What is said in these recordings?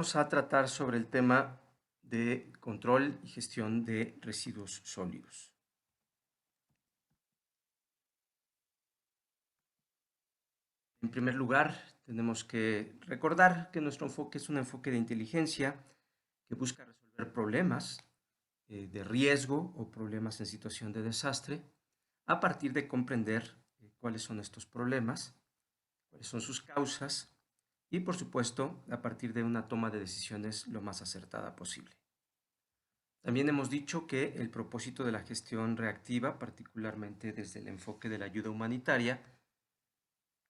Vamos a tratar sobre el tema de control y gestión de residuos sólidos. En primer lugar, tenemos que recordar que nuestro enfoque es un enfoque de inteligencia que busca resolver problemas de riesgo o problemas en situación de desastre a partir de comprender cuáles son estos problemas, cuáles son sus causas y, por supuesto, a partir de una toma de decisiones lo más acertada posible. También hemos dicho que el propósito de la gestión reactiva, particularmente desde el enfoque de la ayuda humanitaria,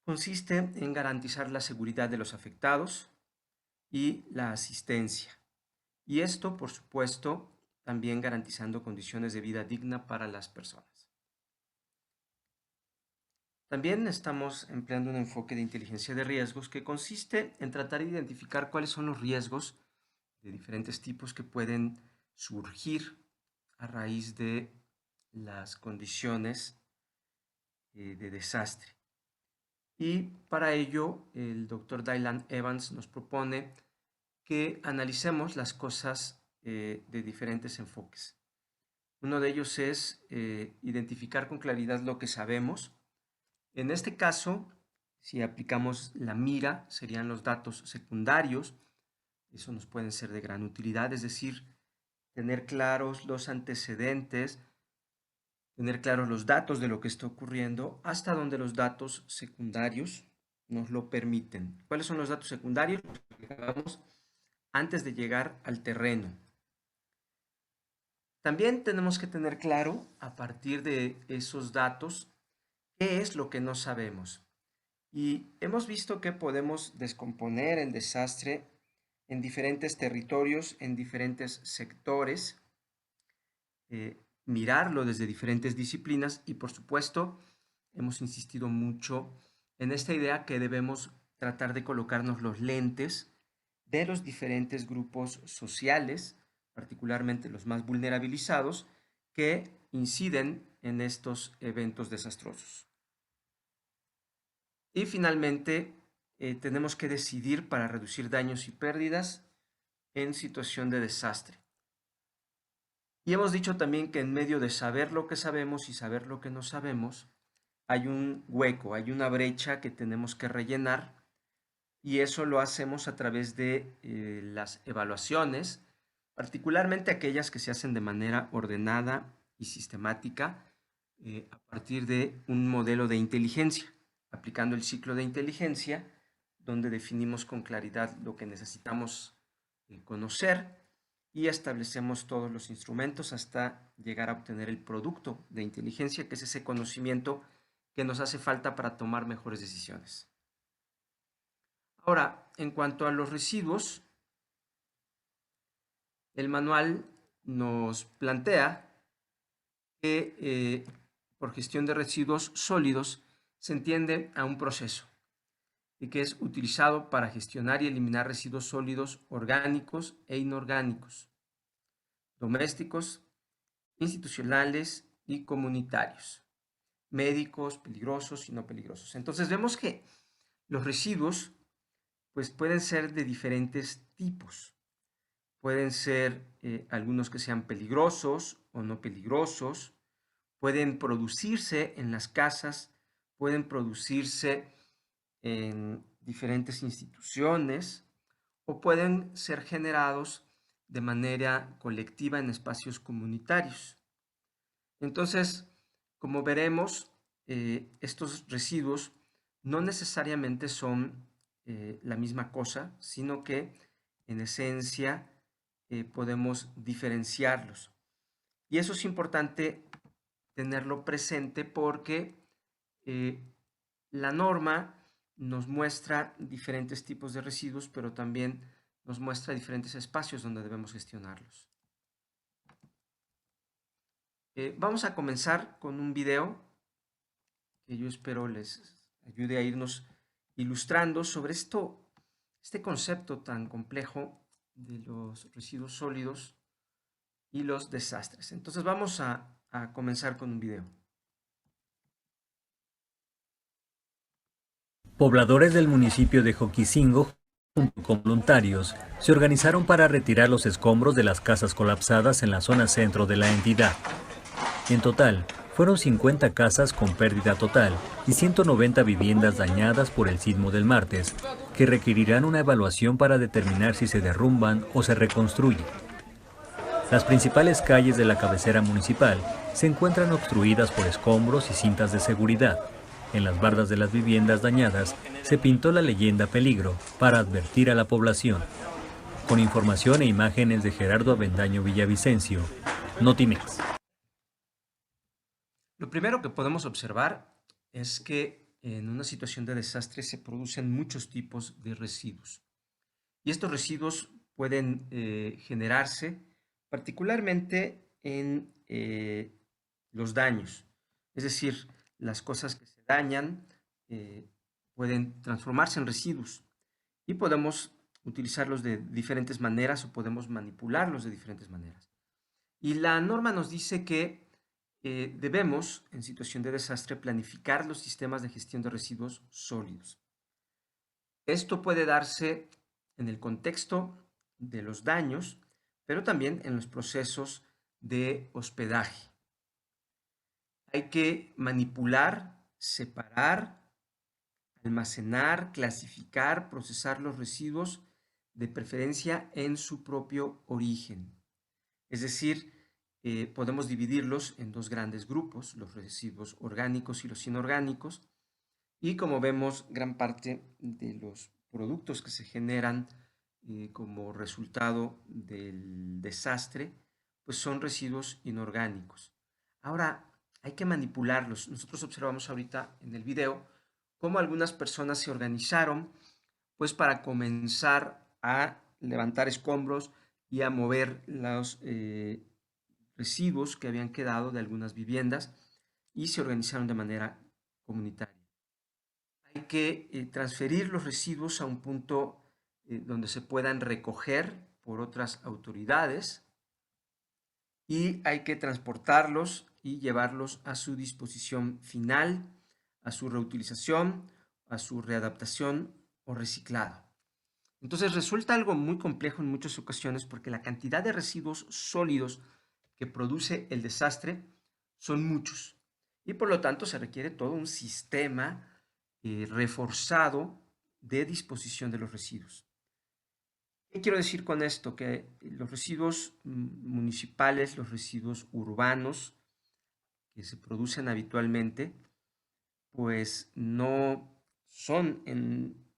consiste en garantizar la seguridad de los afectados y la asistencia. Y esto, por supuesto, también garantizando condiciones de vida digna para las personas. También estamos empleando un enfoque de inteligencia de riesgos que consiste en tratar de identificar cuáles son los riesgos de diferentes tipos que pueden surgir a raíz de las condiciones de desastre. Y para ello, el doctor Dylan Evans nos propone que analicemos las cosas de diferentes enfoques. Uno de ellos es identificar con claridad lo que sabemos. En este caso, si aplicamos la mira, serían los datos secundarios. Eso nos pueden ser de gran utilidad, es decir, tener claros los antecedentes, tener claros los datos de lo que está ocurriendo, hasta donde los datos secundarios nos lo permiten. ¿Cuáles son los datos secundarios? Los que hagamos antes de llegar al terreno. También tenemos que tener claro, a partir de esos datos, qué es lo que no sabemos. Y hemos visto que podemos descomponer el desastre en diferentes territorios, en diferentes sectores, mirarlo desde diferentes disciplinas y, por supuesto, hemos insistido mucho en esta idea que debemos tratar de colocarnos los lentes de los diferentes grupos sociales, particularmente los más vulnerabilizados, que inciden en estos eventos desastrosos. Y finalmente, tenemos que decidir para reducir daños y pérdidas en situación de desastre. Y hemos dicho también que en medio de saber lo que sabemos y saber lo que no sabemos, hay un hueco, hay una brecha que tenemos que rellenar y eso lo hacemos a través de las evaluaciones, particularmente aquellas que se hacen de manera ordenada y sistemática a partir de un modelo de inteligencia, aplicando el ciclo de inteligencia, donde definimos con claridad lo que necesitamos conocer y establecemos todos los instrumentos hasta llegar a obtener el producto de inteligencia, que es ese conocimiento que nos hace falta para tomar mejores decisiones. Ahora, en cuanto a los residuos, el manual nos plantea que por gestión de residuos sólidos se entiende a un proceso y que es utilizado para gestionar y eliminar residuos sólidos orgánicos e inorgánicos, domésticos, institucionales y comunitarios, médicos, peligrosos y no peligrosos. Entonces vemos que los residuos pues pueden ser de diferentes tipos. Pueden ser algunos que sean peligrosos o no peligrosos, pueden producirse en las casas, pueden producirse en diferentes instituciones o pueden ser generados de manera colectiva en espacios comunitarios. Entonces, como veremos, estos residuos no necesariamente son la misma cosa, sino que en esencia podemos diferenciarlos. Y eso es importante tenerlo presente porque la norma nos muestra diferentes tipos de residuos, pero también nos muestra diferentes espacios donde debemos gestionarlos. Vamos a comenzar con un video que yo espero les ayude a irnos ilustrando sobre este concepto tan complejo de los residuos sólidos y los desastres. Entonces vamos a comenzar con un video. Pobladores del municipio de Joquicingo junto con voluntarios, se organizaron para retirar los escombros de las casas colapsadas en la zona centro de la entidad. En total, fueron 50 casas con pérdida total y 190 viviendas dañadas por el sismo del martes, que requerirán una evaluación para determinar si se derrumban o se reconstruyen. Las principales calles de la cabecera municipal se encuentran obstruidas por escombros y cintas de seguridad. En las bardas de las viviendas dañadas se pintó la leyenda peligro para advertir a la población. Con información e imágenes de Gerardo Avendaño Villavicencio, Notimex. Lo primero que podemos observar es que en una situación de desastre se producen muchos tipos de residuos. Y estos residuos pueden generarse particularmente en los daños. Es decir, las cosas que se dañan pueden transformarse en residuos y podemos utilizarlos de diferentes maneras o podemos manipularlos de diferentes maneras. Y la norma nos dice que debemos, en situación de desastre, planificar los sistemas de gestión de residuos sólidos. Esto puede darse en el contexto de los daños, pero también en los procesos de hospedaje. Hay que manipular, separar, almacenar, clasificar, procesar los residuos, de preferencia en su propio origen. Es decir, podemos dividirlos en dos grandes grupos, los residuos orgánicos y los inorgánicos, y como vemos, gran parte de los productos que se generan como resultado del desastre, pues son residuos inorgánicos. Ahora, hay que manipularlos. Nosotros observamos ahorita en el video cómo algunas personas se organizaron pues para comenzar a levantar escombros y a mover los residuos que habían quedado de algunas viviendas y se organizaron de manera comunitaria. Hay que transferir los residuos a un punto donde se puedan recoger por otras autoridades y hay que transportarlos y llevarlos a su disposición final, a su reutilización, a su readaptación o reciclado. Entonces resulta algo muy complejo en muchas ocasiones porque la cantidad de residuos sólidos que produce el desastre son muchos y por lo tanto se requiere todo un sistema reforzado de disposición de los residuos. ¿Qué quiero decir con esto? Que los residuos municipales, los residuos urbanos que se producen habitualmente, pues no son en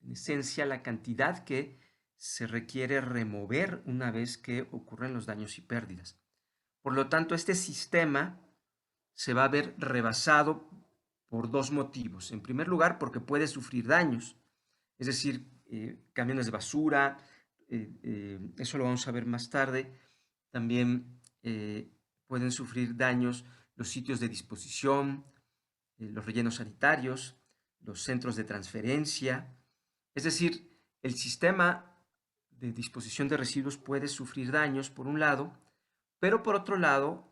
esencia la cantidad que se requiere remover una vez que ocurren los daños y pérdidas. Por lo tanto, este sistema se va a ver rebasado por dos motivos. En primer lugar, porque puede sufrir daños, es decir, camiones de basura, eso lo vamos a ver más tarde. También pueden sufrir daños los sitios de disposición, los rellenos sanitarios, los centros de transferencia. Es decir, el sistema de disposición de residuos puede sufrir daños por un lado, pero por otro lado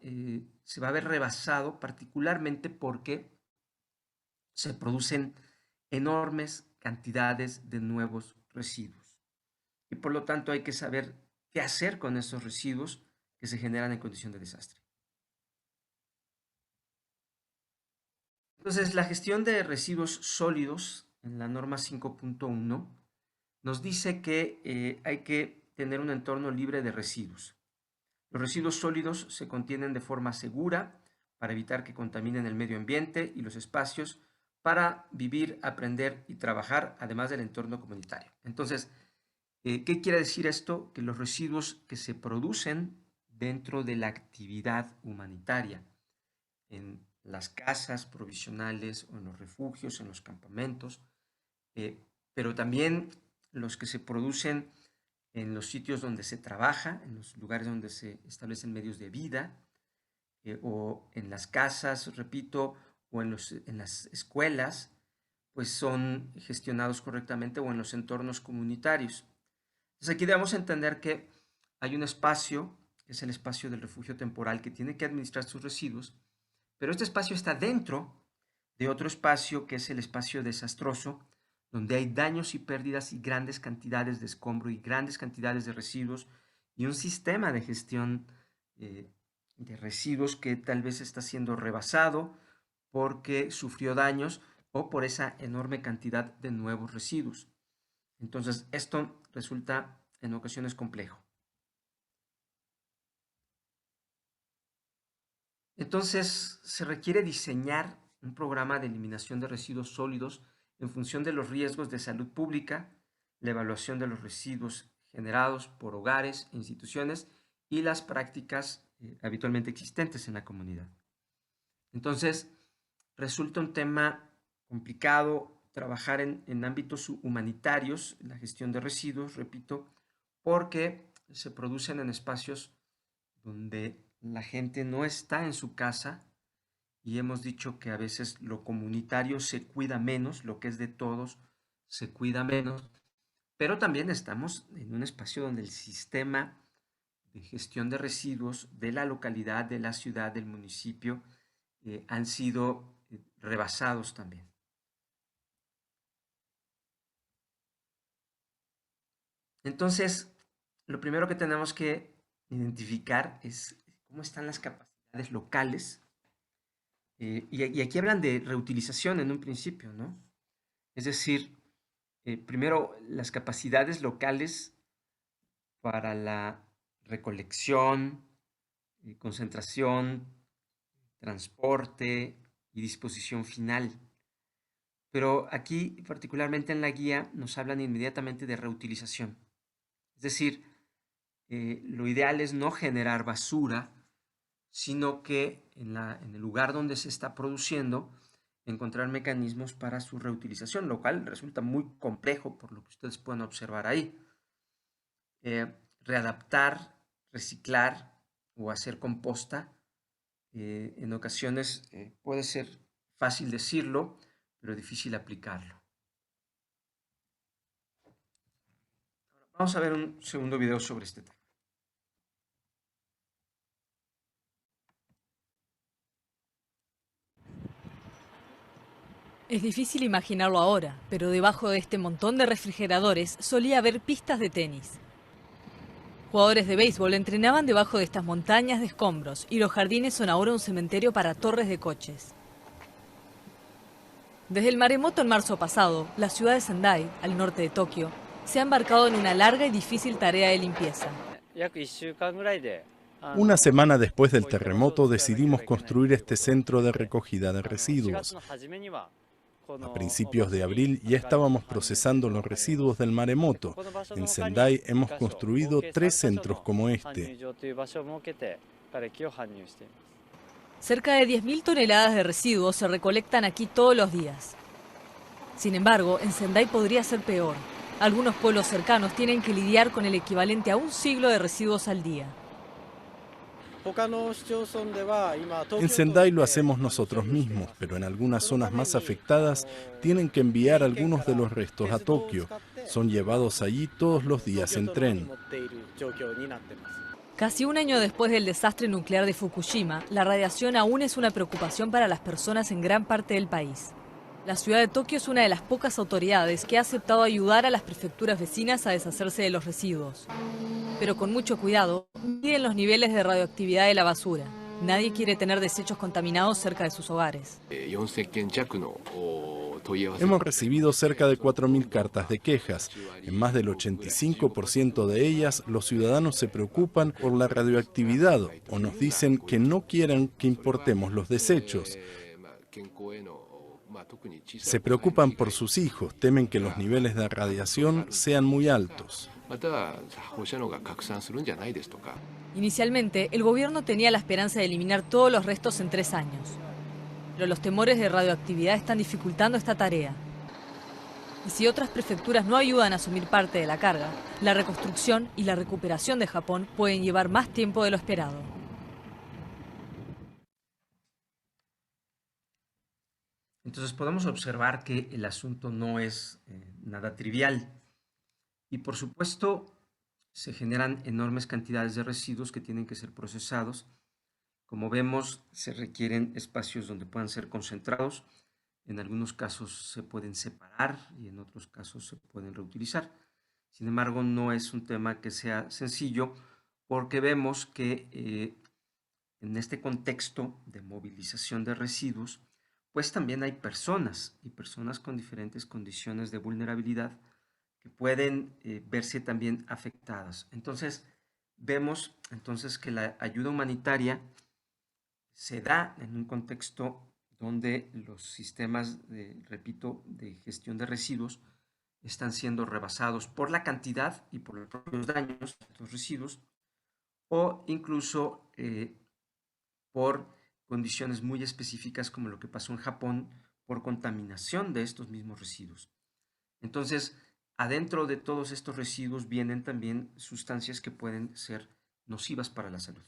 se va a ver rebasado particularmente porque se producen enormes cantidades de nuevos residuos. Y por lo tanto hay que saber qué hacer con esos residuos que se generan en condición de desastre. Entonces, la gestión de residuos sólidos en la norma 5.1 nos dice que hay que tener un entorno libre de residuos. Los residuos sólidos se contienen de forma segura para evitar que contaminen el medio ambiente y los espacios para vivir, aprender y trabajar, además del entorno comunitario. Entonces, ¿qué quiere decir esto? Que los residuos que se producen dentro de la actividad humanitaria, en las casas provisionales o en los refugios, en los campamentos, pero también los que se producen en los sitios donde se trabaja, en los lugares donde se establecen medios de vida, o en las casas, repito, o en las escuelas, pues son gestionados correctamente o en los entornos comunitarios. Entonces aquí debemos entender que hay un espacio, que es el espacio del refugio temporal, que tiene que administrar sus residuos, pero este espacio está dentro de otro espacio que es el espacio desastroso, donde hay daños y pérdidas y grandes cantidades de escombro y grandes cantidades de residuos y un sistema de gestión de residuos que tal vez está siendo rebasado porque sufrió daños o por esa enorme cantidad de nuevos residuos. Entonces, esto resulta en ocasiones complejo. Entonces, se requiere diseñar un programa de eliminación de residuos sólidos en función de los riesgos de salud pública, la evaluación de los residuos generados por hogares e instituciones y las prácticas habitualmente existentes en la comunidad. Entonces, resulta un tema complicado trabajar en ámbitos humanitarios, la gestión de residuos, repito, porque se producen en espacios donde la gente no está en su casa y hemos dicho que a veces lo comunitario se cuida menos, lo que es de todos se cuida menos, pero también estamos en un espacio donde el sistema de gestión de residuos de la localidad, de la ciudad, del municipio, han sido rebasados también. Entonces, lo primero que tenemos que identificar es cómo están las capacidades locales. Y aquí hablan de reutilización en un principio, ¿no? Es decir, primero las capacidades locales para la recolección, concentración, transporte y disposición final. Pero aquí, particularmente en la guía, nos hablan inmediatamente de reutilización. Es decir, lo ideal es no generar basura, sino que en el lugar donde se está produciendo, encontrar mecanismos para su reutilización, lo cual resulta muy complejo por lo que ustedes pueden observar ahí. Readaptar, reciclar o hacer composta, en ocasiones puede ser fácil decirlo, pero difícil aplicarlo. Vamos a ver un segundo video sobre este tema. Es difícil imaginarlo ahora, pero debajo de este montón de refrigeradores solía haber pistas de tenis. Jugadores de béisbol entrenaban debajo de estas montañas de escombros y los jardines son ahora un cementerio para torres de coches. Desde el maremoto en marzo pasado, la ciudad de Sendai, al norte de Tokio, se ha embarcado en una larga y difícil tarea de limpieza. Una semana después del terremoto decidimos construir este centro de recogida de residuos. A principios de abril ya estábamos procesando los residuos del maremoto. En Sendai hemos construido 3 centros como este. Cerca de 10.000 toneladas de residuos se recolectan aquí todos los días. Sin embargo, en Sendai podría ser peor. Algunos pueblos cercanos tienen que lidiar con el equivalente a un siglo de residuos al día. En Sendai lo hacemos nosotros mismos, pero en algunas zonas más afectadas tienen que enviar algunos de los restos a Tokio. Son llevados allí todos los días en tren. Casi un año después del desastre nuclear de Fukushima, la radiación aún es una preocupación para las personas en gran parte del país. La ciudad de Tokio es una de las pocas autoridades que ha aceptado ayudar a las prefecturas vecinas a deshacerse de los residuos. Pero con mucho cuidado, miden los niveles de radioactividad de la basura. Nadie quiere tener desechos contaminados cerca de sus hogares. Hemos recibido cerca de 4.000 cartas de quejas. En más del 85% de ellas, los ciudadanos se preocupan por la radioactividad o nos dicen que no quieren que importemos los desechos. Se preocupan por sus hijos, temen que los niveles de radiación sean muy altos. Inicialmente, el gobierno tenía la esperanza de eliminar todos los restos en 3 años. Pero los temores de radioactividad están dificultando esta tarea. Y si otras prefecturas no ayudan a asumir parte de la carga, la reconstrucción y la recuperación de Japón pueden llevar más tiempo de lo esperado. Entonces podemos observar que el asunto no es nada trivial. Y por supuesto se generan enormes cantidades de residuos que tienen que ser procesados. Como vemos, se requieren espacios donde puedan ser concentrados, En algunos casos se pueden separar y en otros casos se pueden reutilizar. Sin embargo, no es un tema que sea sencillo porque vemos que en este contexto de movilización de residuos, pues también hay personas y personas con diferentes condiciones de vulnerabilidad que pueden verse también afectadas. Entonces, vemos entonces que la ayuda humanitaria se da en un contexto donde los sistemas, repito, de gestión de residuos están siendo rebasados por la cantidad y por los propios daños de estos residuos, o incluso por condiciones muy específicas como lo que pasó en Japón por contaminación de estos mismos residuos. Entonces, adentro de todos estos residuos vienen también sustancias que pueden ser nocivas para la salud.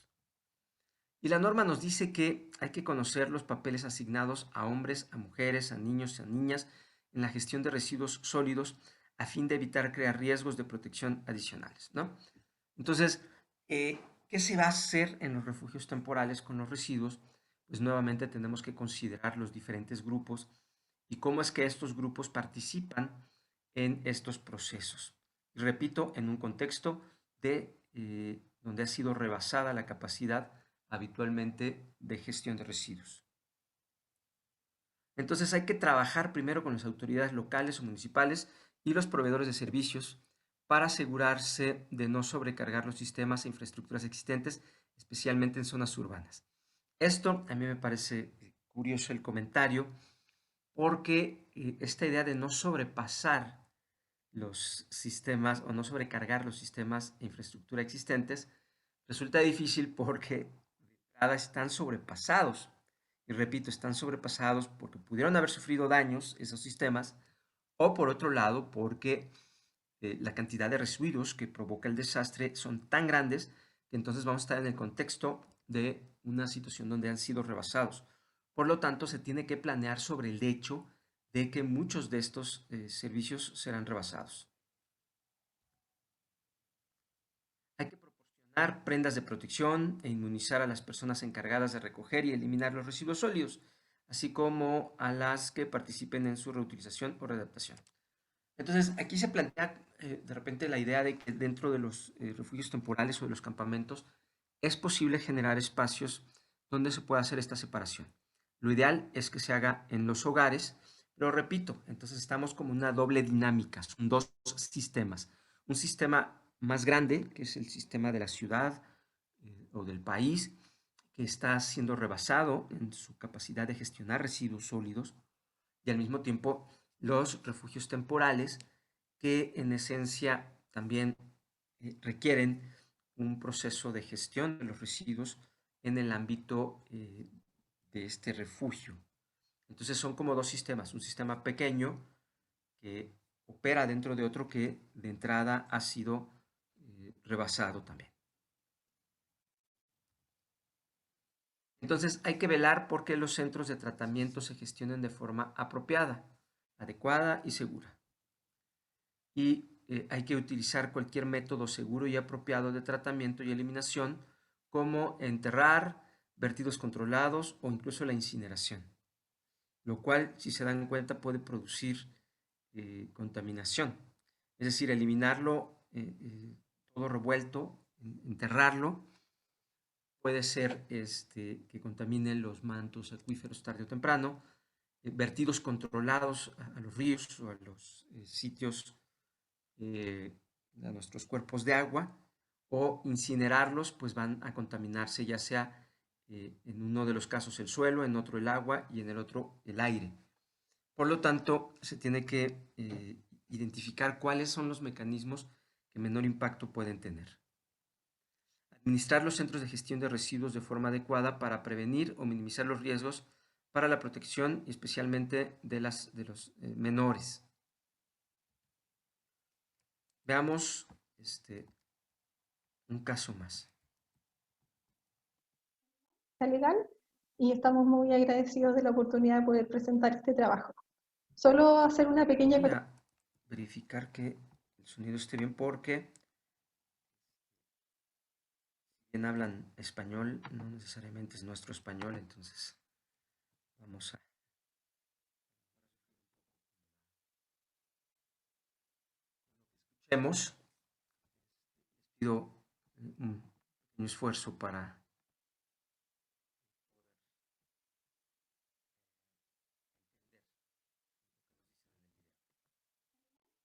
Y la norma nos dice que hay que conocer los papeles asignados a hombres, a mujeres, a niños y a niñas en la gestión de residuos sólidos a fin de evitar crear riesgos de protección adicionales, ¿no? Entonces, ¿qué se va a hacer en los refugios temporales con los residuos? Pues nuevamente tenemos que considerar los diferentes grupos y cómo es que estos grupos participan en estos procesos. Y repito, en un contexto donde ha sido rebasada la capacidad habitualmente de gestión de residuos. Entonces hay que trabajar primero con las autoridades locales o municipales y los proveedores de servicios para asegurarse de no sobrecargar los sistemas e infraestructuras existentes, especialmente en zonas urbanas. Esto a mí me parece curioso el comentario porque esta idea de no sobrepasar los sistemas o no sobrecargar los sistemas e infraestructura existentes resulta difícil porque están sobrepasados. Y repito, están sobrepasados porque pudieron haber sufrido daños esos sistemas o por otro lado porque la cantidad de residuos que provoca el desastre son tan grandes que entonces vamos a estar en el contexto de una situación donde han sido rebasados. Por lo tanto, se tiene que planear sobre el hecho de que muchos de estos servicios serán rebasados. Hay que proporcionar prendas de protección e inmunizar a las personas encargadas de recoger y eliminar los residuos sólidos, así como a las que participen en su reutilización o readaptación. Entonces, aquí se plantea de repente la idea de que dentro de los refugios temporales o de los campamentos es posible generar espacios donde se pueda hacer esta separación. Lo ideal es que se haga en los hogares, pero repito, entonces estamos como una doble dinámica, son dos sistemas. Un sistema más grande, que es el sistema de la ciudad o del país, que está siendo rebasado en su capacidad de gestionar residuos sólidos, y al mismo tiempo los refugios temporales que en esencia también requieren un proceso de gestión de los residuos en el ámbito de este refugio. Entonces son como dos sistemas, un sistema pequeño que opera dentro de otro que de entrada ha sido rebasado también. Entonces hay que velar porque los centros de tratamiento se gestionen de forma apropiada, adecuada y segura. Y hay que utilizar cualquier método seguro y apropiado de tratamiento y eliminación, como enterrar, vertidos controlados o incluso la incineración, lo cual, si se dan cuenta, puede producir contaminación. Es decir, eliminarlo todo revuelto, enterrarlo, puede ser que contamine los mantos acuíferos tarde o temprano, vertidos controlados a los ríos o a los sitios, a nuestros cuerpos de agua, o incinerarlos, pues van a contaminarse ya sea en uno de los casos el suelo, en otro el agua y en el otro el aire. Por lo tanto, se tiene que identificar cuáles son los mecanismos que menor impacto pueden tener. Administrar los centros de gestión de residuos de forma adecuada para prevenir o minimizar los riesgos para la protección, especialmente de los menores. Veamos un caso más. Legal y estamos muy agradecidos de la oportunidad de poder presentar este trabajo. Solo hacer una pequeña... Voy a verificar que el sonido esté bien porque quien hablan español no necesariamente es nuestro español, entonces vamos a Hemos pido un esfuerzo para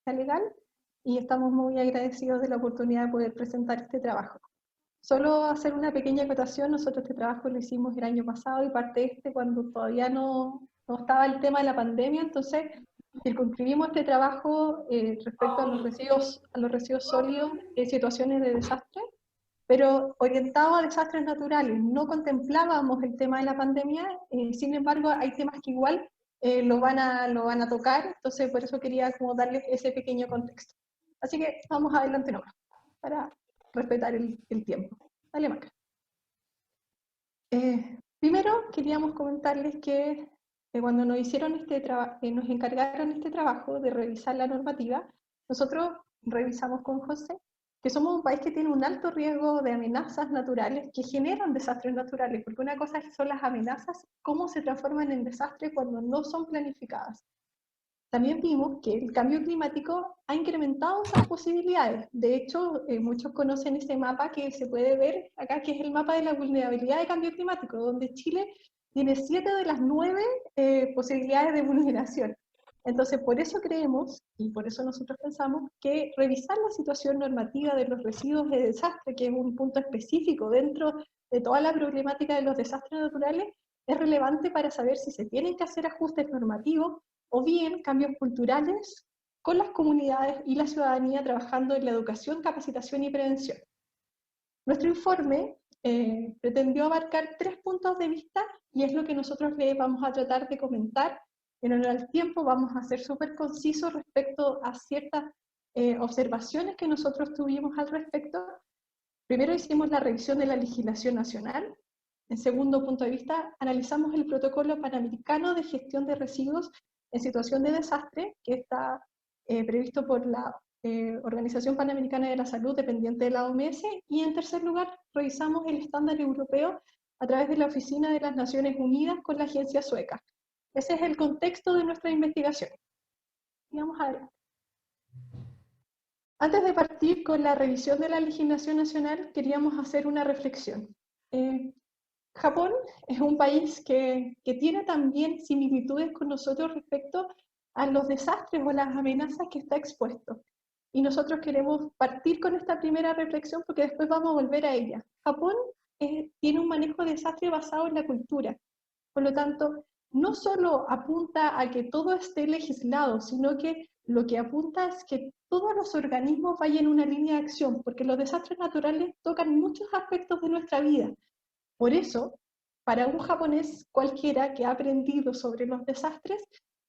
legal y estamos muy agradecidos de la oportunidad de poder presentar este trabajo. Solo hacer una pequeña acotación, nosotros este trabajo lo hicimos el año pasado y parte cuando todavía no estaba el tema de la pandemia, entonces circunscribimos este trabajo respecto a los residuos sólidos en situaciones de desastre, pero orientado a desastres naturales. No contemplábamos el tema de la pandemia, sin embargo hay temas que igual lo van a tocar, entonces por eso quería como darles ese pequeño contexto. Así que vamos adelante nomás, para respetar el tiempo. Dale, Maca. Primero queríamos comentarles que cuando nos hicieron nos encargaron este trabajo de revisar la normativa, nosotros revisamos con José que somos un país que tiene un alto riesgo de amenazas naturales que generan desastres naturales, porque una cosa son las amenazas, cómo se transforman en desastres cuando no son planificadas. También vimos que el cambio climático ha incrementado esas posibilidades. De hecho, muchos conocen ese mapa que se puede ver acá, que es el mapa de la vulnerabilidad de cambio climático, donde Chile tiene 7 de las 9 posibilidades de vulneración. Entonces, por eso creemos, y por eso nosotros pensamos, que revisar la situación normativa de los residuos de desastre, que es un punto específico dentro de toda la problemática de los desastres naturales, es relevante para saber si se tienen que hacer ajustes normativos o bien cambios culturales con las comunidades y la ciudadanía trabajando en la educación, capacitación y prevención. Nuestro informe pretendió abarcar 3 puntos de vista y es lo que nosotros les vamos a tratar de comentar. En honor al tiempo vamos a ser súper concisos respecto a ciertas observaciones que nosotros tuvimos al respecto. Primero hicimos la revisión de la legislación nacional. En segundo punto de vista, analizamos el protocolo panamericano de gestión de residuos en situación de desastre, que está previsto por la Organización Panamericana de la Salud, dependiente de la OMS, y en tercer lugar, revisamos el estándar europeo a través de la Oficina de las Naciones Unidas con la agencia sueca. Ese es el contexto de nuestra investigación. Vamos adelante. Antes de partir con la revisión de la legislación nacional, queríamos hacer una reflexión. Japón es un país que tiene también similitudes con nosotros respecto a los desastres o las amenazas que está expuesto. Y nosotros queremos partir con esta primera reflexión porque después vamos a volver a ella. Japón tiene un manejo de desastre basado en la cultura. Por lo tanto, no solo apunta a que todo esté legislado, sino que lo que apunta es que todos los organismos vayan en una línea de acción, porque los desastres naturales tocan muchos aspectos de nuestra vida. Por eso, para un japonés cualquiera que ha aprendido sobre los desastres,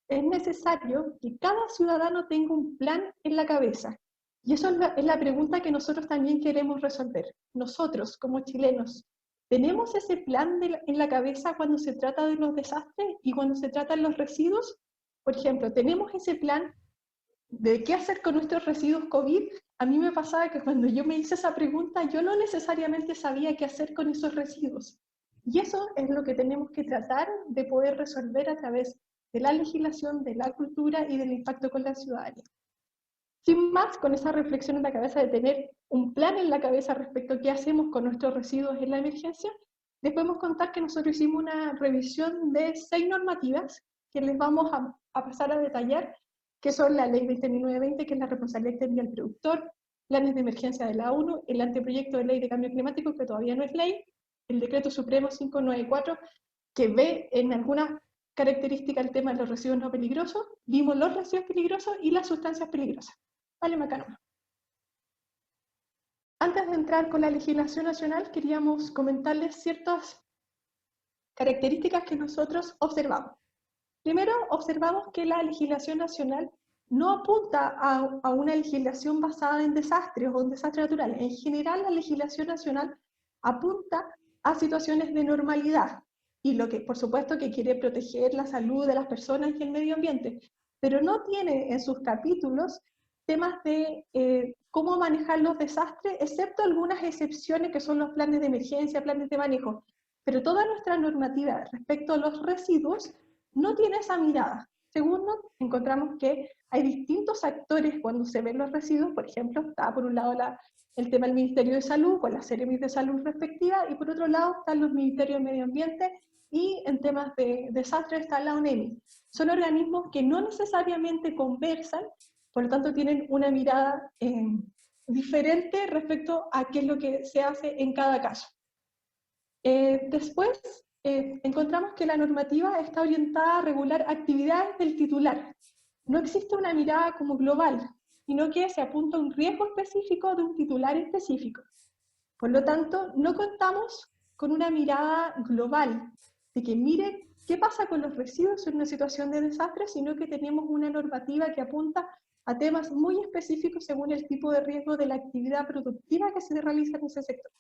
es necesario que cada ciudadano tenga un plan en la cabeza. Y eso es la pregunta que nosotros también queremos resolver. Nosotros, como chilenos, ¿tenemos ese plan en la cabeza cuando se trata de los desastres y cuando se tratan los residuos? Por ejemplo, ¿tenemos ese plan de qué hacer con nuestros residuos COVID? A mí me pasaba que cuando yo me hice esa pregunta, yo no necesariamente sabía qué hacer con esos residuos. Y eso es lo que tenemos que tratar de poder resolver a través de la legislación, de la cultura y del impacto con la ciudadanía. Sin más, con esa reflexión en la cabeza de tener un plan en la cabeza respecto a qué hacemos con nuestros residuos en la emergencia, les podemos contar que nosotros hicimos una revisión de 6 normativas que les vamos a pasar a detallar, que son la Ley 20.920, que es la responsabilidad extendida al productor, planes de emergencia de la ONU, el anteproyecto de ley de cambio climático, que todavía no es ley, el decreto supremo 594, que ve en algunas características el tema de los residuos no peligrosos, vimos los residuos peligrosos y las sustancias peligrosas. Vale, Macarena. Antes de entrar con la legislación nacional, queríamos comentarles ciertas características que nosotros observamos. Primero, observamos que la legislación nacional no apunta a una legislación basada en desastres o en desastres naturales. En general, la legislación nacional apunta a situaciones de normalidad y lo que, por supuesto, que quiere proteger la salud de las personas y el medio ambiente, pero no tiene en sus capítulos temas de cómo manejar los desastres, excepto algunas excepciones que son los planes de emergencia, planes de manejo. Pero toda nuestra normativa respecto a los residuos no tiene esa mirada, Segundo, encontramos que hay distintos actores cuando se ven los residuos. Por ejemplo, está por un lado el tema del Ministerio de Salud, con las Seremi de Salud respectivas, y por otro lado están los Ministerios de Medio Ambiente, y en temas de desastres está la ONEMI. Son organismos que no necesariamente conversan, por lo tanto tienen una mirada diferente respecto a qué es lo que se hace en cada caso. Después, encontramos que la normativa está orientada a regular actividades del titular. No existe una mirada como global, sino que se apunta a un riesgo específico de un titular específico. Por lo tanto, no contamos con una mirada global, de que mire qué pasa con los residuos en una situación de desastre, sino que tenemos una normativa que apunta a temas muy específicos según el tipo de riesgo de la actividad productiva que se realiza en ese sector.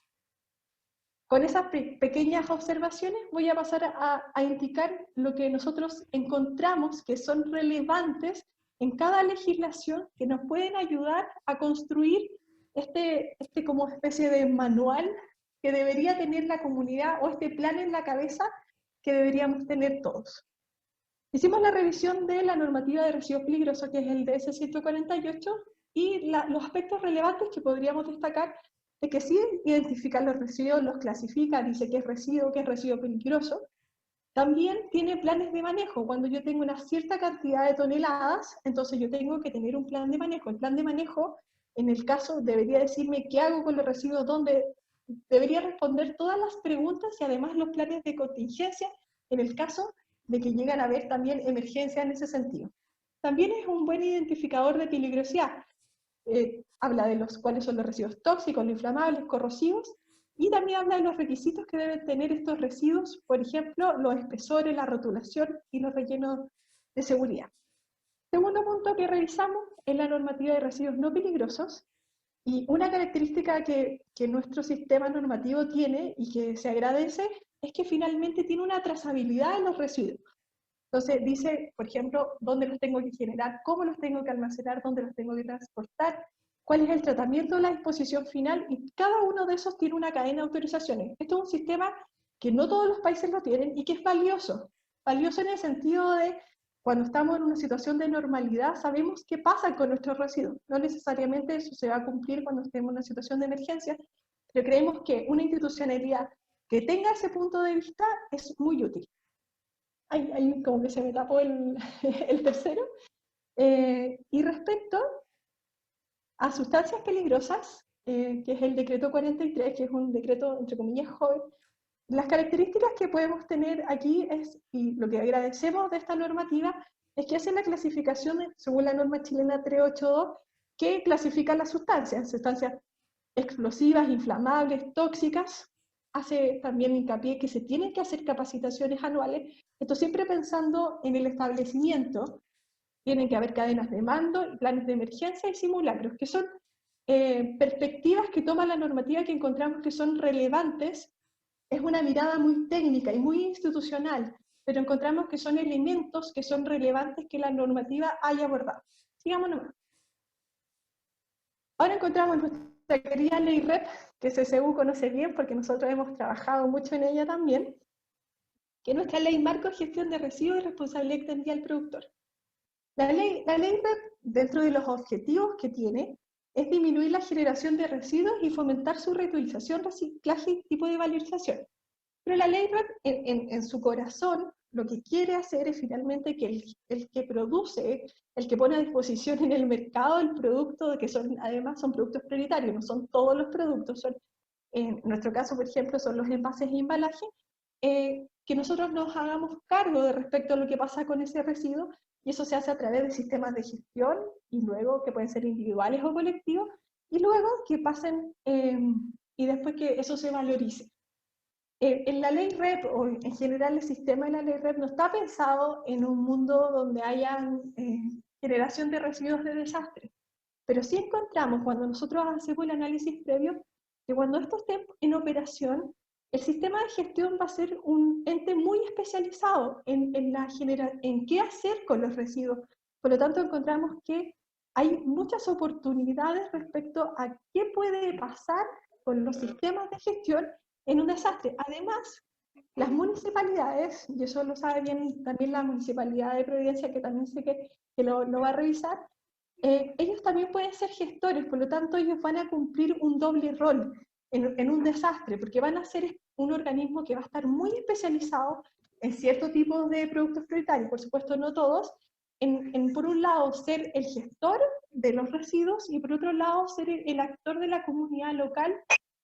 Con esas pequeñas observaciones voy a pasar a indicar lo que nosotros encontramos que son relevantes en cada legislación que nos pueden ayudar a construir este como especie de manual que debería tener la comunidad, o este plan en la cabeza que deberíamos tener todos. Hicimos la revisión de la normativa de residuos peligrosos, que es el DS-148, y los aspectos relevantes que podríamos destacar de que sí identifica los residuos, los clasifica, dice qué es residuo peligroso. También tiene planes de manejo. Cuando yo tengo una cierta cantidad de toneladas, entonces yo tengo que tener un plan de manejo. El plan de manejo, en el caso, debería decirme qué hago con los residuos, dónde debería responder todas las preguntas, y además los planes de contingencia en el caso de que llegan a haber también emergencias en ese sentido. También es un buen identificador de peligrosidad. Habla de cuáles son los residuos tóxicos, los inflamables, corrosivos, y también habla de los requisitos que deben tener estos residuos, por ejemplo, los espesores, la rotulación y los rellenos de seguridad. Segundo punto que revisamos es la normativa de residuos no peligrosos, y una característica que nuestro sistema normativo tiene y que se agradece es que finalmente tiene una trazabilidad en los residuos. Entonces dice, por ejemplo, dónde los tengo que generar, cómo los tengo que almacenar, dónde los tengo que transportar, cuál es el tratamiento de la disposición final, y cada uno de esos tiene una cadena de autorizaciones. Esto es un sistema que no todos los países lo tienen y que es valioso. Valioso en el sentido de, cuando estamos en una situación de normalidad, sabemos qué pasa con nuestros residuos. No necesariamente eso se va a cumplir cuando estemos en una situación de emergencia, pero creemos que una institucionalidad que tenga ese punto de vista es muy útil. Ahí como que se me tapó el tercero. Y respecto a sustancias peligrosas, que es el decreto 43, que es un decreto, entre comillas, joven, las características que podemos tener aquí y lo que agradecemos de esta normativa, es que hace la clasificación según la norma chilena 382, que clasifica las sustancias explosivas, inflamables, tóxicas. Hace también hincapié que se tienen que hacer capacitaciones anuales, esto siempre pensando en el establecimiento. Tienen que haber cadenas de mando, planes de emergencia y simulacros, que son perspectivas que toma la normativa, que encontramos que son relevantes. Es una mirada muy técnica y muy institucional, pero encontramos que son elementos que son relevantes que la normativa haya abordado. Sigamos nomás. Ahora encontramos nuestra querida ley REP, que CCU conoce bien porque nosotros hemos trabajado mucho en ella también, que es nuestra ley marco de gestión de residuos y responsabilidad extendida al productor. La ley REP, dentro de los objetivos que tiene, es disminuir la generación de residuos y fomentar su reutilización, reciclaje y tipo de valorización. Pero la ley REP, en su corazón, lo que quiere hacer es finalmente que el que produce, el que pone a disposición en el mercado el producto, que además son productos prioritarios, no son todos los productos, en nuestro caso, por ejemplo, son los envases e embalajes, que nosotros nos hagamos cargo de respecto a lo que pasa con ese residuo, y eso se hace a través de sistemas de gestión, y luego que pueden ser individuales o colectivos, y luego que pasen, y después que eso se valorice. En la ley REP, o en general el sistema de la ley REP, no está pensado en un mundo donde haya generación de residuos de desastre, pero sí encontramos, cuando nosotros hacemos el análisis previo, que cuando esto esté en operación, el sistema de gestión va a ser un ente muy especializado en qué hacer con los residuos. Por lo tanto, encontramos que hay muchas oportunidades respecto a qué puede pasar con los sistemas de gestión en un desastre. Además, Las municipalidades, y eso lo sabe bien también la Municipalidad de Providencia, que también sé que lo va a revisar, ellos también pueden ser gestores, por lo tanto ellos van a cumplir un doble rol en un desastre, porque van a ser un organismo que va a estar muy especializado en cierto tipo de productos prioritarios, por supuesto no todos, por un lado ser el gestor de los residuos y por otro lado ser el actor de la comunidad local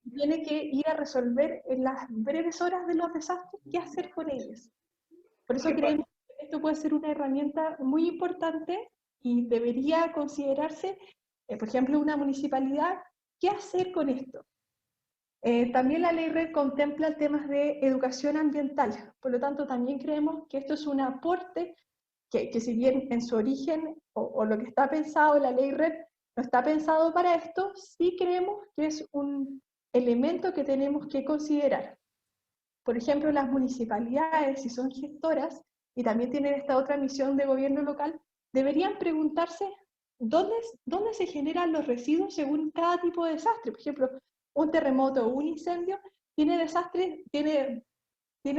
que tiene que ir a resolver en las breves horas de los desastres qué hacer con ellos. Por eso creemos que esto puede ser una herramienta muy importante y debería considerarse, por ejemplo, una municipalidad, ¿qué hacer con esto? También la ley RED contempla temas de educación ambiental, por lo tanto también creemos que esto es un aporte que si bien en su origen o lo que está pensado en la ley RED no está pensado para esto, sí creemos que es un elemento que tenemos que considerar. Por ejemplo, las municipalidades, si son gestoras y también tienen esta otra misión de gobierno local, deberían preguntarse dónde se generan los residuos según cada tipo de desastre. Por ejemplo, un terremoto o un incendio tiene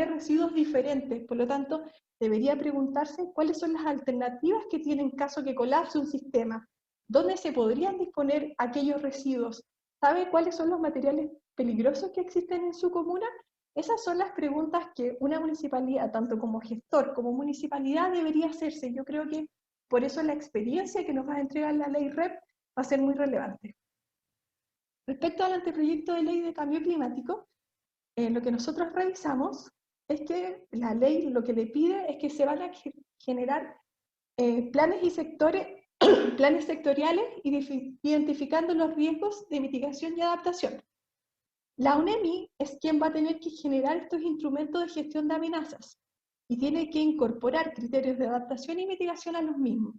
residuos diferentes, por lo tanto, debería preguntarse cuáles son las alternativas que tiene en caso que colapse un sistema, dónde se podrían disponer aquellos residuos, sabe cuáles son los materiales peligrosos que existen en su comuna. Esas son las preguntas que una municipalidad, tanto como gestor como municipalidad, debería hacerse. Yo creo que por eso la experiencia que nos va a entregar la ley REP va a ser muy relevante. Respecto al anteproyecto de ley de cambio climático, lo que nosotros revisamos es que la ley lo que le pide es que se van a generar planes planes sectoriales identificando los riesgos de mitigación y adaptación. La UNEMI es quien va a tener que generar estos instrumentos de gestión de amenazas y tiene que incorporar criterios de adaptación y mitigación a los mismos.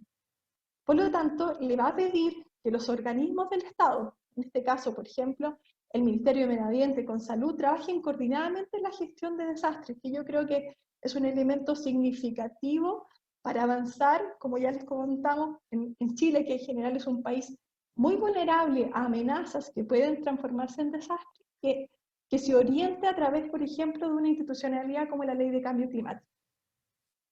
Por lo tanto, le va a pedir que los organismos del Estado, en este caso, por ejemplo, el Ministerio de Medio Ambiente con Salud, trabajen coordinadamente en la gestión de desastres, que yo creo que es un elemento significativo para avanzar, como ya les comentamos, en Chile, que en general es un país muy vulnerable a amenazas que pueden transformarse en desastres, que se oriente a través, por ejemplo, de una institucionalidad como la Ley de Cambio Climático.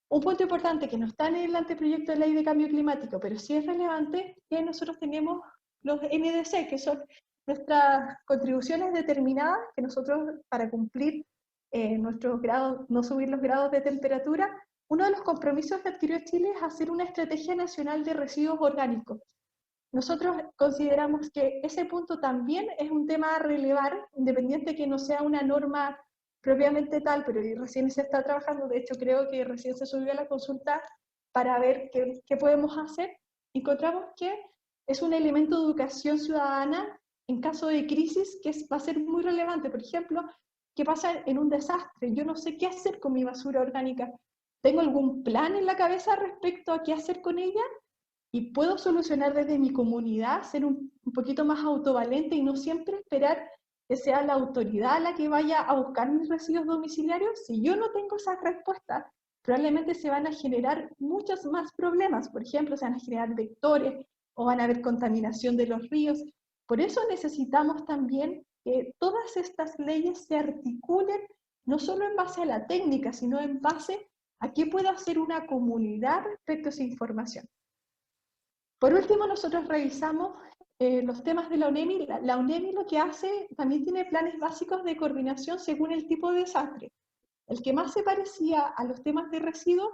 Un punto importante que no está en el anteproyecto de ley de cambio climático, pero sí es relevante, que nosotros tenemos los NDC, que son nuestras contribuciones determinadas, que nosotros para cumplir nuestros grados, no subir los grados de temperatura, uno de los compromisos que adquirió Chile es hacer una estrategia nacional de residuos orgánicos. Nosotros consideramos que ese punto también es un tema a relevar, independiente que no sea una norma propiamente tal, pero recién se está trabajando, de hecho creo que recién se subió a la consulta para ver qué podemos hacer. Encontramos que es un elemento de educación ciudadana en caso de crisis que va a ser muy relevante. Por ejemplo, ¿qué pasa en un desastre? Yo no sé qué hacer con mi basura orgánica. ¿Tengo algún plan en la cabeza respecto a qué hacer con ella? Y puedo solucionar desde mi comunidad, ser un poquito más autovalente y no siempre esperar que sea la autoridad la que vaya a buscar mis residuos domiciliarios. Si yo no tengo esas respuestas, probablemente se van a generar muchos más problemas. Por ejemplo, se van a generar vectores o van a haber contaminación de los ríos. Por eso necesitamos también que todas estas leyes se articulen no solo en base a la técnica, sino en base a qué puede hacer una comunidad respecto a esa información. Por último, nosotros revisamos los temas de la UNEMI. La UNEMI lo que hace, también tiene planes básicos de coordinación según el tipo de desastre. El que más se parecía a los temas de residuos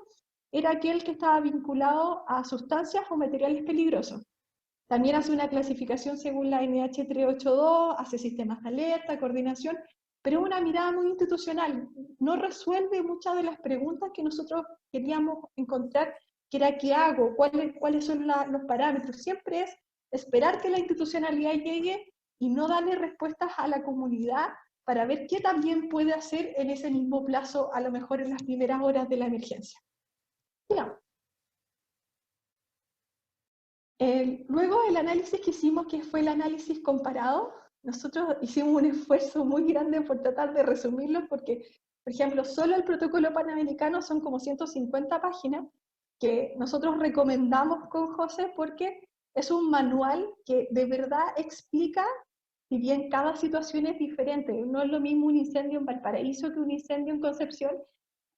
era aquel que estaba vinculado a sustancias o materiales peligrosos. También hace una clasificación según la NH 382, hace sistemas de alerta, coordinación, pero una mirada muy institucional. No resuelve muchas de las preguntas que nosotros queríamos encontrar, que era qué hago, cuáles son los parámetros. Siempre es esperar que la institucionalidad llegue y no darle respuestas a la comunidad para ver qué también puede hacer en ese mismo plazo, a lo mejor en las primeras horas de la emergencia. Digamos. Luego el análisis que hicimos, que fue el análisis comparado, nosotros hicimos un esfuerzo muy grande por tratar de resumirlo, porque, por ejemplo, solo el protocolo panamericano son como 150 páginas, que nosotros recomendamos con José porque es un manual que de verdad explica si bien cada situación es diferente, no es lo mismo un incendio en Valparaíso que un incendio en Concepción,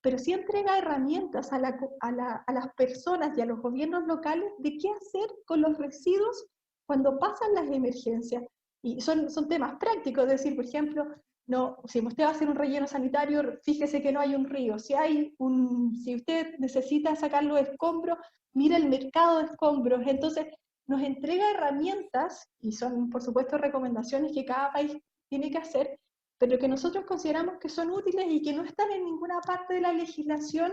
pero sí entrega herramientas a las personas y a los gobiernos locales de qué hacer con los residuos cuando pasan las emergencias. Y son temas prácticos, es decir, por ejemplo, no, si usted va a hacer un relleno sanitario, fíjese que no hay un río. Si usted necesita sacar los escombros, mire el mercado de escombros. Entonces, nos entrega herramientas, y son, por supuesto, recomendaciones que cada país tiene que hacer, pero que nosotros consideramos que son útiles y que no están en ninguna parte de la legislación,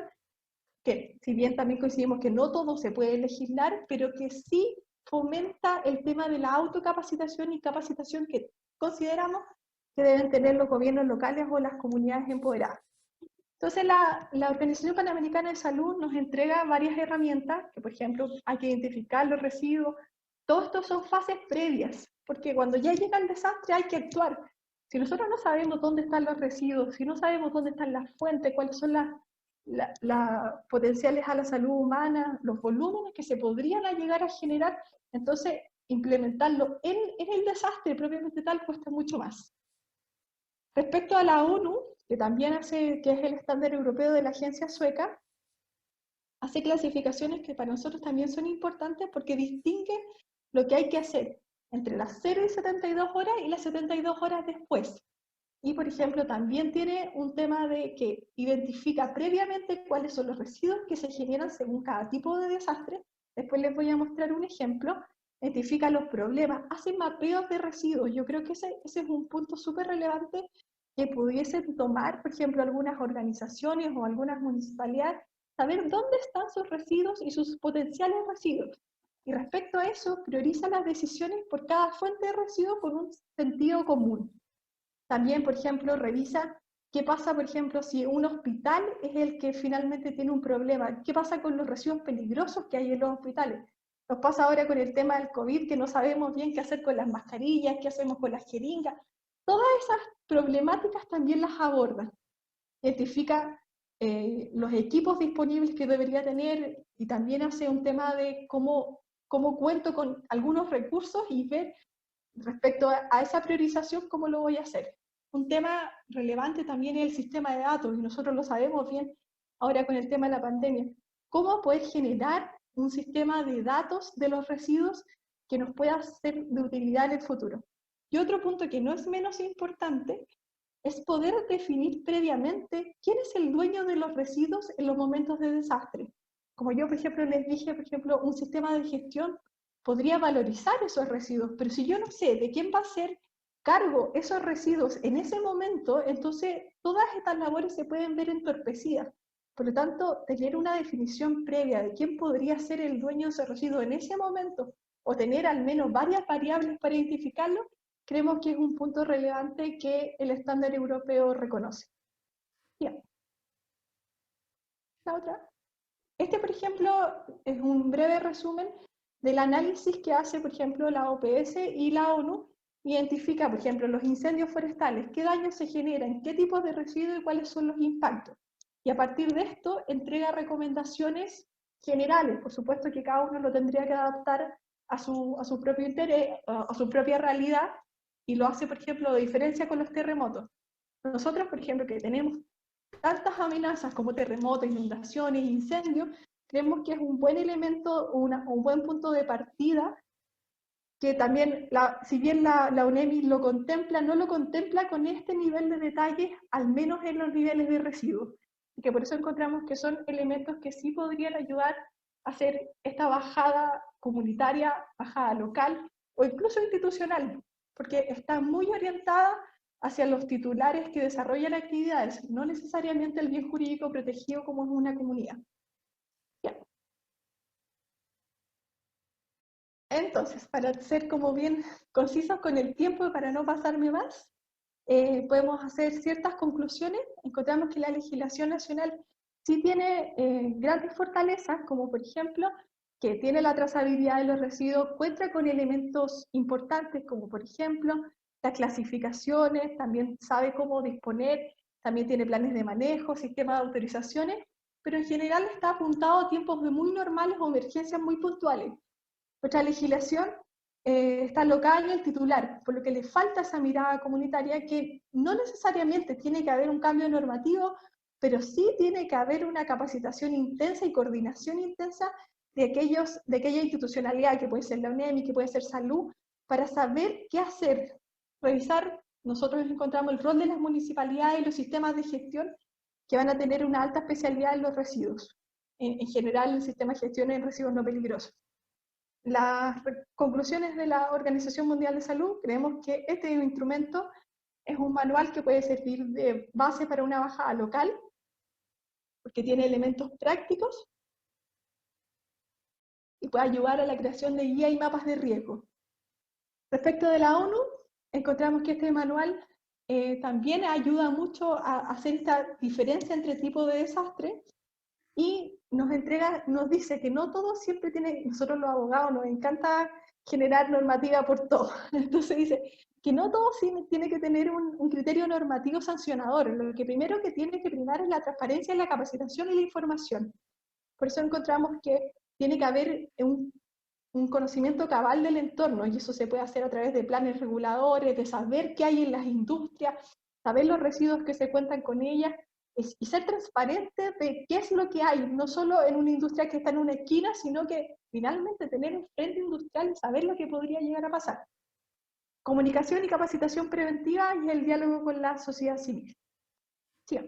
que si bien también coincidimos que no todo se puede legislar, pero que sí fomenta el tema de la autocapacitación y capacitación que consideramos que deben tener los gobiernos locales o las comunidades empoderadas. Entonces la Organización Panamericana de Salud nos entrega varias herramientas, que por ejemplo hay que identificar los residuos. Todo esto son fases previas, porque cuando ya llega el desastre hay que actuar. Si nosotros no sabemos dónde están los residuos, si no sabemos dónde están las fuentes, cuáles son las potenciales a la salud humana, los volúmenes que se podrían llegar a generar, entonces implementarlo en el desastre propiamente tal cuesta mucho más. Respecto a la ONU, que también que es el estándar europeo de la agencia sueca, hace clasificaciones que para nosotros también son importantes porque distinguen lo que hay que hacer entre las 0 y 72 horas y las 72 horas después. Y, por ejemplo, también tiene un tema de que identifica previamente cuáles son los residuos que se generan según cada tipo de desastre. Después les voy a mostrar un ejemplo. Identifica los problemas, hace mapeos de residuos. Yo creo que ese es un punto súper relevante que pudiesen tomar, por ejemplo, algunas organizaciones o algunas municipalidades, saber dónde están sus residuos y sus potenciales residuos. Y respecto a eso, prioriza las decisiones por cada fuente de residuos con un sentido común. También, por ejemplo, revisa qué pasa, por ejemplo, si un hospital es el que finalmente tiene un problema. ¿Qué pasa con los residuos peligrosos que hay en los hospitales? Nos pasa ahora con el tema del COVID, que no sabemos bien qué hacer con las mascarillas, qué hacemos con las jeringas. Todas esas problemáticas también las aborda. Identifica los equipos disponibles que debería tener y también hace un tema de cómo cuento con algunos recursos y ver respecto a esa priorización cómo lo voy a hacer. Un tema relevante también es el sistema de datos, y nosotros lo sabemos bien ahora con el tema de la pandemia. ¿Cómo poder generar un sistema de datos de los residuos que nos pueda ser de utilidad en el futuro? Y otro punto que no es menos importante es poder definir previamente quién es el dueño de los residuos en los momentos de desastre. Como yo, por ejemplo, les dije, por ejemplo, un sistema de gestión podría valorizar esos residuos, pero si yo no sé de quién va a ser cargo esos residuos en ese momento, entonces todas estas labores se pueden ver entorpecidas. Por lo tanto, tener una definición previa de quién podría ser el dueño de ese residuo en ese momento, o tener al menos varias variables para identificarlo, creemos que es un punto relevante que el estándar europeo reconoce. Bien. La otra. Este, por ejemplo, es un breve resumen del análisis que hace, por ejemplo, la OPS y la ONU. Identifica, por ejemplo, los incendios forestales, qué daños se generan, qué tipos de residuos y cuáles son los impactos. Y a partir de esto, entrega recomendaciones generales. Por supuesto que cada uno lo tendría que adaptar a su propio interés, a su propia realidad, y lo hace, por ejemplo, de diferencia con los terremotos. Nosotros, por ejemplo, que tenemos tantas amenazas como terremotos, inundaciones, incendios, creemos que es un buen elemento, un buen punto de partida, que también, si bien la UNEMI lo contempla, no lo contempla con este nivel de detalle, al menos en los niveles de residuos. Y que por eso encontramos que son elementos que sí podrían ayudar a hacer esta bajada comunitaria, bajada local o incluso institucional, porque está muy orientada hacia los titulares que desarrollan actividades, no necesariamente el bien jurídico protegido como es una comunidad. Bien. Entonces, para ser como bien concisos con el tiempo y para no pasarme más, podemos hacer ciertas conclusiones. Encontramos que la legislación nacional sí tiene grandes fortalezas, como por ejemplo, que tiene la trazabilidad de los residuos, cuenta con elementos importantes, como por ejemplo, las clasificaciones, también sabe cómo disponer, también tiene planes de manejo, sistemas de autorizaciones, pero en general está apuntado a tiempos de muy normales o emergencias muy puntuales. Nuestra legislación está el local y el titular, por lo que le falta esa mirada comunitaria que no necesariamente tiene que haber un cambio normativo, pero sí tiene que haber una capacitación intensa y coordinación intensa de aquella institucionalidad, que puede ser la UNEMI, que puede ser salud, para saber qué hacer, revisar. Nosotros encontramos el rol de las municipalidades y los sistemas de gestión que van a tener una alta especialidad en los residuos. En general, el sistema de gestión en residuos no peligrosos. Las conclusiones de la Organización Mundial de Salud, creemos que este instrumento es un manual que puede servir de base para una bajada local, porque tiene elementos prácticos y puede ayudar a la creación de guías y mapas de riesgo. Respecto de la ONU, encontramos que este manual también ayuda mucho a hacer esta diferencia entre tipos de desastre y nos dice que no todo siempre tiene, nosotros los abogados nos encanta generar normativa por todo, entonces dice que no todo tiene que tener un criterio normativo sancionador, lo que primero que tiene que primar es la transparencia, la capacitación y la información. Por eso encontramos que tiene que haber un conocimiento cabal del entorno, y eso se puede hacer a través de planes reguladores, de saber qué hay en las industrias, saber los residuos que se cuentan con ellas, y ser transparente de qué es lo que hay, no solo en una industria que está en una esquina, sino que finalmente tener un frente industrial y saber lo que podría llegar a pasar. Comunicación y capacitación preventiva y el diálogo con la sociedad civil. Sí.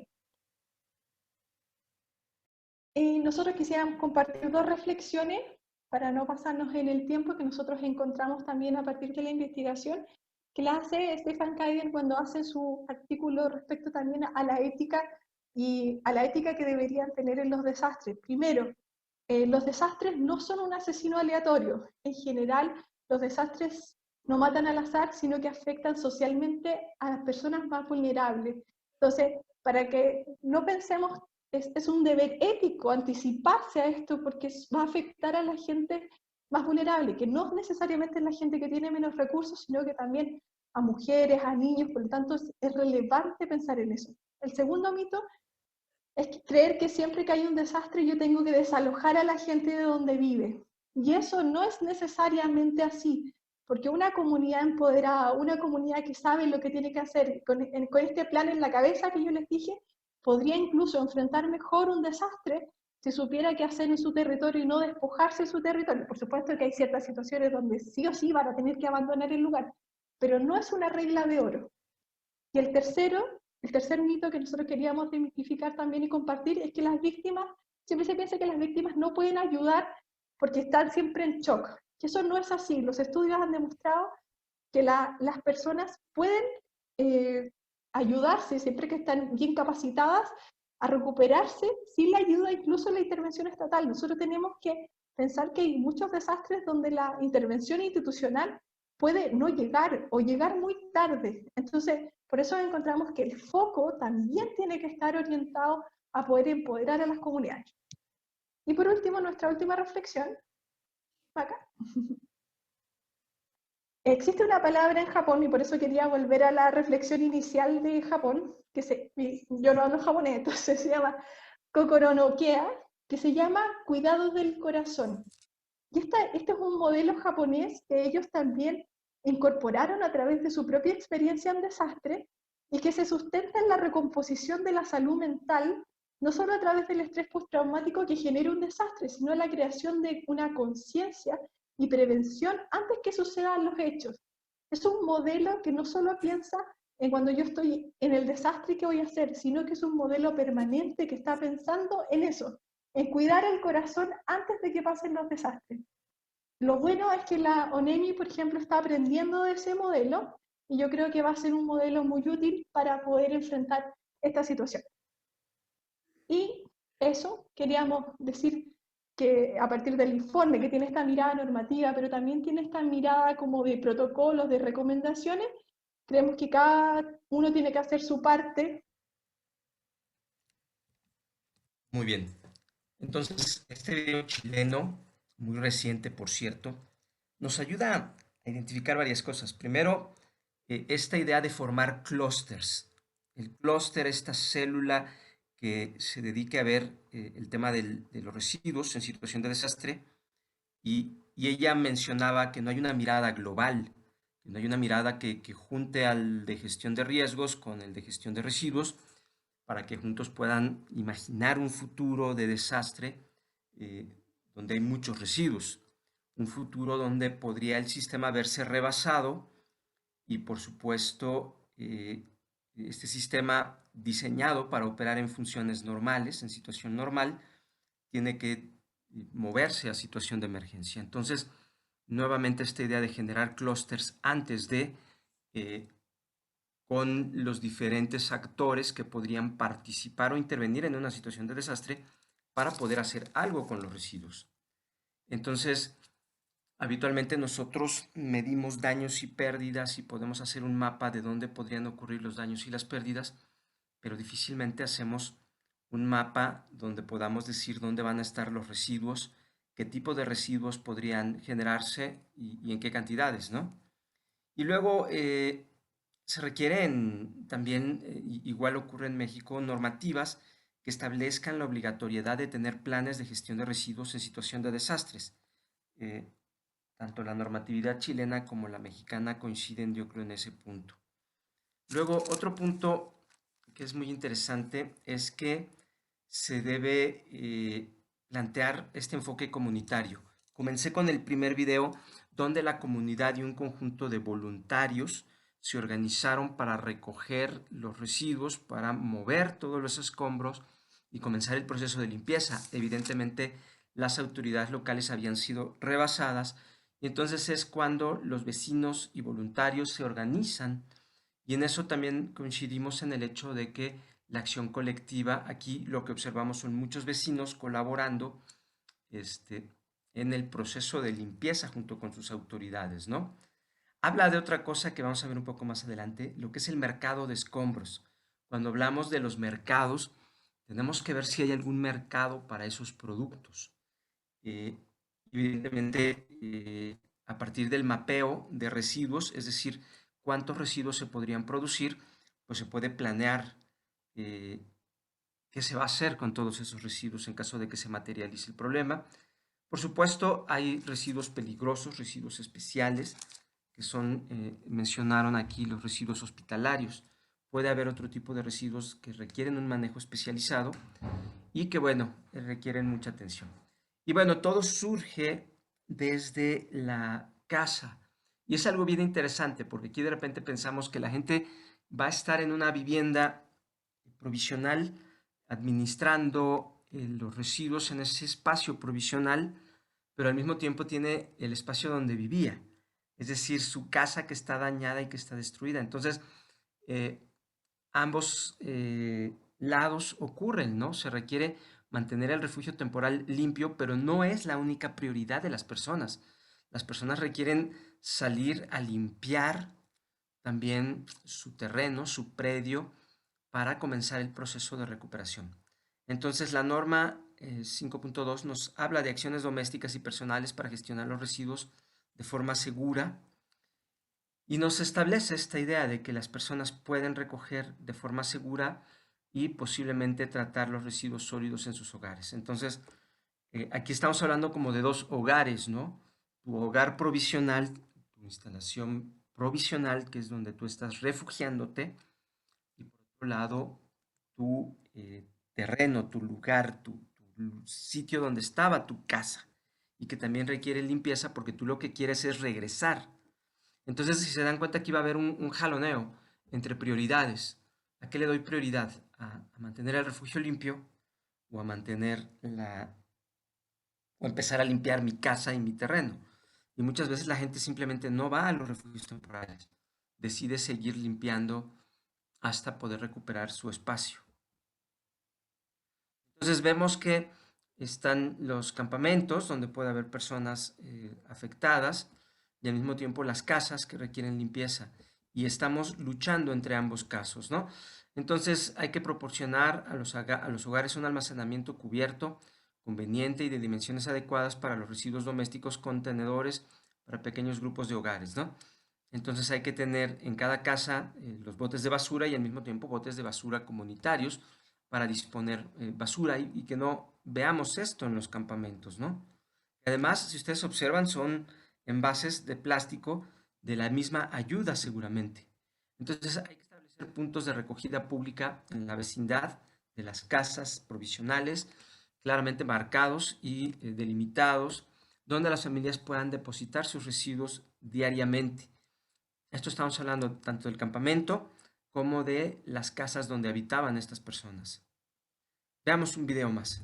Nosotros quisiéramos compartir dos reflexiones para no pasarnos en el tiempo que nosotros encontramos también a partir de la investigación que la hace Stefan Kaider cuando hace su artículo respecto también a la ética y a la ética que deberían tener en los desastres. Primero, los desastres no son un asesino aleatorio. En general, los desastres no matan al azar, sino que afectan socialmente a las personas más vulnerables. Entonces, para que no pensemos, es un deber ético anticiparse a esto porque va a afectar a la gente más vulnerable, que no necesariamente es la gente que tiene menos recursos, sino que también a mujeres, a niños, por lo tanto es relevante pensar en eso. El segundo mito es creer que siempre que hay un desastre yo tengo que desalojar a la gente de donde vive. Y eso no es necesariamente así, porque una comunidad empoderada, una comunidad que sabe lo que tiene que hacer, con este plan en la cabeza que yo les dije, podría incluso enfrentar mejor un desastre si supiera qué hacer en su territorio y no despojarse de su territorio. Por supuesto que hay ciertas situaciones donde sí o sí van a tener que abandonar el lugar, pero no es una regla de oro. Y el tercer mito que nosotros queríamos desmitificar también y compartir es que las víctimas, siempre se piensa que las víctimas no pueden ayudar porque están siempre en shock. Y eso no es así. Los estudios han demostrado que las personas pueden ayudarse siempre que están bien capacitadas a recuperarse sin la ayuda, incluso la intervención estatal. Nosotros tenemos que pensar que hay muchos desastres donde la intervención institucional puede no llegar o llegar muy tarde. Entonces, por eso encontramos que el foco también tiene que estar orientado a poder empoderar a las comunidades. Y por último, nuestra última reflexión, acá. Existe una palabra en Japón, y por eso quería volver a la reflexión inicial de Japón, yo no hablo japonés, entonces se llama Kokoro no Kea, que se llama cuidados del corazón. Y este es un modelo japonés que ellos también incorporaron a través de su propia experiencia en desastre y que se sustenta en la recomposición de la salud mental, no solo a través del estrés postraumático que genera un desastre, sino la creación de una conciencia y prevención antes que sucedan los hechos. Es un modelo que no solo piensa en cuando yo estoy en el desastre qué voy a hacer, sino que es un modelo permanente que está pensando en eso, en cuidar el corazón antes de que pasen los desastres. Lo bueno es que la ONEMI, por ejemplo, está aprendiendo de ese modelo y yo creo que va a ser un modelo muy útil para poder enfrentar esta situación. Y eso queríamos decir que a partir del informe que tiene esta mirada normativa, pero también tiene esta mirada como de protocolos, de recomendaciones, creemos que cada uno tiene que hacer su parte. Muy bien. Entonces, este video chileno, muy reciente por cierto, nos ayuda a identificar varias cosas. Primero, esta idea de formar clústeres. El clúster, esta célula que se dedique a ver el tema de los residuos en situación de desastre y y ella mencionaba que no hay una mirada global, que no hay una mirada que junte al de gestión de riesgos con el de gestión de residuos, para que juntos puedan imaginar un futuro de desastre donde hay muchos residuos, un futuro donde podría el sistema verse rebasado y, por supuesto, este sistema diseñado para operar en funciones normales, en situación normal, tiene que moverse a situación de emergencia. Entonces, nuevamente esta idea de generar clústeres antes de con los diferentes actores que podrían participar o intervenir en una situación de desastre para poder hacer algo con los residuos. Entonces, habitualmente nosotros medimos daños y pérdidas y podemos hacer un mapa de dónde podrían ocurrir los daños y las pérdidas, pero difícilmente hacemos un mapa donde podamos decir dónde van a estar los residuos, qué tipo de residuos podrían generarse y en qué cantidades, ¿no? Y luego se requieren también, igual ocurre en México, normativas que establezcan la obligatoriedad de tener planes de gestión de residuos en situación de desastres. Tanto la normatividad chilena como la mexicana coinciden, yo creo, en ese punto. Luego, otro punto que es muy interesante es que se debe plantear este enfoque comunitario. Comencé con el primer video donde la comunidad y un conjunto de voluntarios se organizaron para recoger los residuos, para mover todos los escombros y comenzar el proceso de limpieza. Evidentemente, las autoridades locales habían sido rebasadas y entonces es cuando los vecinos y voluntarios se organizan, y en eso también coincidimos en el hecho de que la acción colectiva, aquí lo que observamos son muchos vecinos colaborando en el proceso de limpieza junto con sus autoridades, ¿no? Habla de otra cosa que vamos a ver un poco más adelante, lo que es el mercado de escombros. Cuando hablamos de los mercados, tenemos que ver si hay algún mercado para esos productos. Evidentemente, a partir del mapeo de residuos, es decir, cuántos residuos se podrían producir, pues se puede planear qué se va a hacer con todos esos residuos en caso de que se materialice el problema. Por supuesto, hay residuos peligrosos, residuos especiales, que son, mencionaron aquí, los residuos hospitalarios. Puede haber otro tipo de residuos que requieren un manejo especializado y que, bueno, requieren mucha atención. Y bueno, todo surge desde la casa. Y es algo bien interesante porque aquí de repente pensamos que la gente va a estar en una vivienda provisional administrando los residuos en ese espacio provisional, pero al mismo tiempo tiene el espacio donde vivía, es decir, su casa que está dañada y que está destruida. Entonces, ambos lados ocurren, ¿no? Se requiere mantener el refugio temporal limpio, pero no es la única prioridad de las personas. Las personas requieren salir a limpiar también su terreno, su predio, para comenzar el proceso de recuperación. Entonces, la norma 5.2 nos habla de acciones domésticas y personales para gestionar los residuos de forma segura y nos establece esta idea de que las personas pueden recoger de forma segura y posiblemente tratar los residuos sólidos en sus hogares. Entonces, aquí estamos hablando como de dos hogares, ¿no? Tu hogar provisional, tu instalación provisional, que es donde tú estás refugiándote, y por otro lado, tu terreno, tu lugar, tu sitio donde estaba tu casa, y que también requiere limpieza porque tú lo que quieres es regresar. Entonces, si se dan cuenta, aquí va a haber un jaloneo entre prioridades. ¿A qué le doy prioridad? ¿A mantener el refugio limpio o a mantener o empezar a limpiar mi casa y mi terreno? Y muchas veces la gente simplemente no va a los refugios temporales, decide seguir limpiando hasta poder recuperar su espacio. Entonces vemos que están los campamentos donde puede haber personas afectadas y al mismo tiempo las casas que requieren limpieza, y estamos luchando entre ambos casos, ¿no? Entonces hay que proporcionar a los hogares un almacenamiento cubierto, conveniente y de dimensiones adecuadas para los residuos domésticos, contenedores para pequeños grupos de hogares, ¿no? Entonces hay que tener en cada casa los botes de basura y al mismo tiempo botes de basura comunitarios para disponer basura y que no veamos esto en los campamentos, ¿no? Además, si ustedes observan, son envases de plástico de la misma ayuda seguramente. Entonces hay que establecer puntos de recogida pública en la vecindad de las casas provisionales, claramente marcados y delimitados, donde las familias puedan depositar sus residuos diariamente. Esto estamos hablando tanto del campamento como de las casas donde habitaban estas personas. Veamos un video más.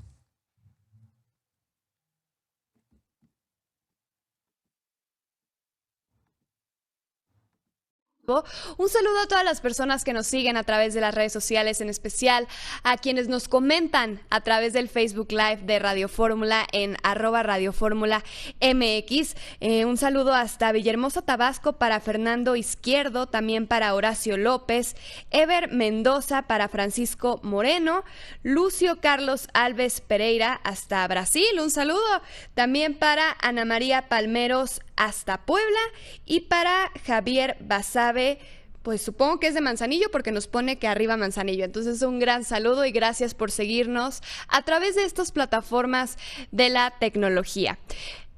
Un saludo a todas las personas que nos siguen a través de las redes sociales, en especial a quienes nos comentan a través del Facebook Live de Radio Fórmula en @radioformula.mx. Un saludo hasta Villahermosa, Tabasco, para Fernando Izquierdo, también para Horacio López, Ever Mendoza, para Francisco Moreno, Lucio Carlos Alves Pereira hasta Brasil, un saludo, también para Ana María Palmeros hasta Puebla, y para Javier Basabe, pues supongo que es de Manzanillo porque nos pone que arriba Manzanillo. Entonces un gran saludo y gracias por seguirnos a través de estas plataformas de la tecnología.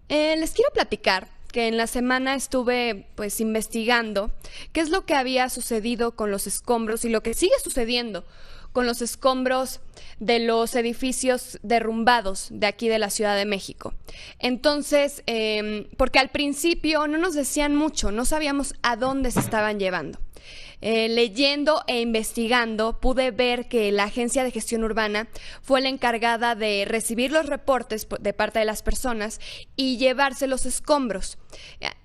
Les quiero platicar que en la semana estuve pues investigando qué es lo que había sucedido con los escombros y lo que sigue sucediendo con los escombros de los edificios derrumbados de aquí de la Ciudad de México. Entonces, porque al principio no nos decían mucho, no sabíamos a dónde se estaban llevando. Leyendo e investigando pude ver que la Agencia de Gestión Urbana fue la encargada de recibir los reportes de parte de las personas y llevarse los escombros.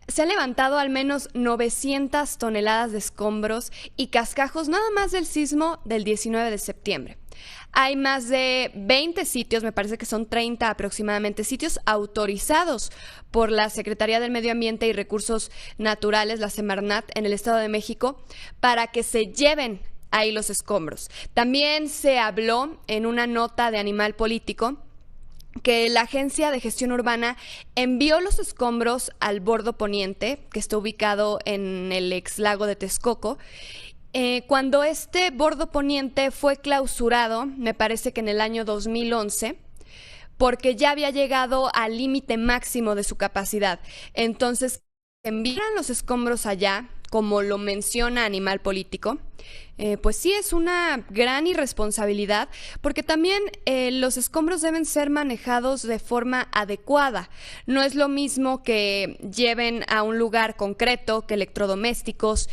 Se han levantado al menos 900 toneladas de escombros y cascajos nada más del sismo del 19 de septiembre. Hay más de 20 sitios, me parece que son 30 aproximadamente, sitios autorizados por la Secretaría del Medio Ambiente y Recursos Naturales, la Semarnat, en el Estado de México, para que se lleven ahí los escombros. También se habló en una nota de Animal Político que la Agencia de Gestión Urbana envió los escombros al bordo poniente, que está ubicado en el ex lago de Texcoco. Cuando este bordo poniente fue clausurado, me parece que en el año 2011, porque ya había llegado al límite máximo de su capacidad. Entonces, envían los escombros allá, como lo menciona Animal Político, pues sí es una gran irresponsabilidad, porque también los escombros deben ser manejados de forma adecuada. No es lo mismo que lleven a un lugar concreto que electrodomésticos,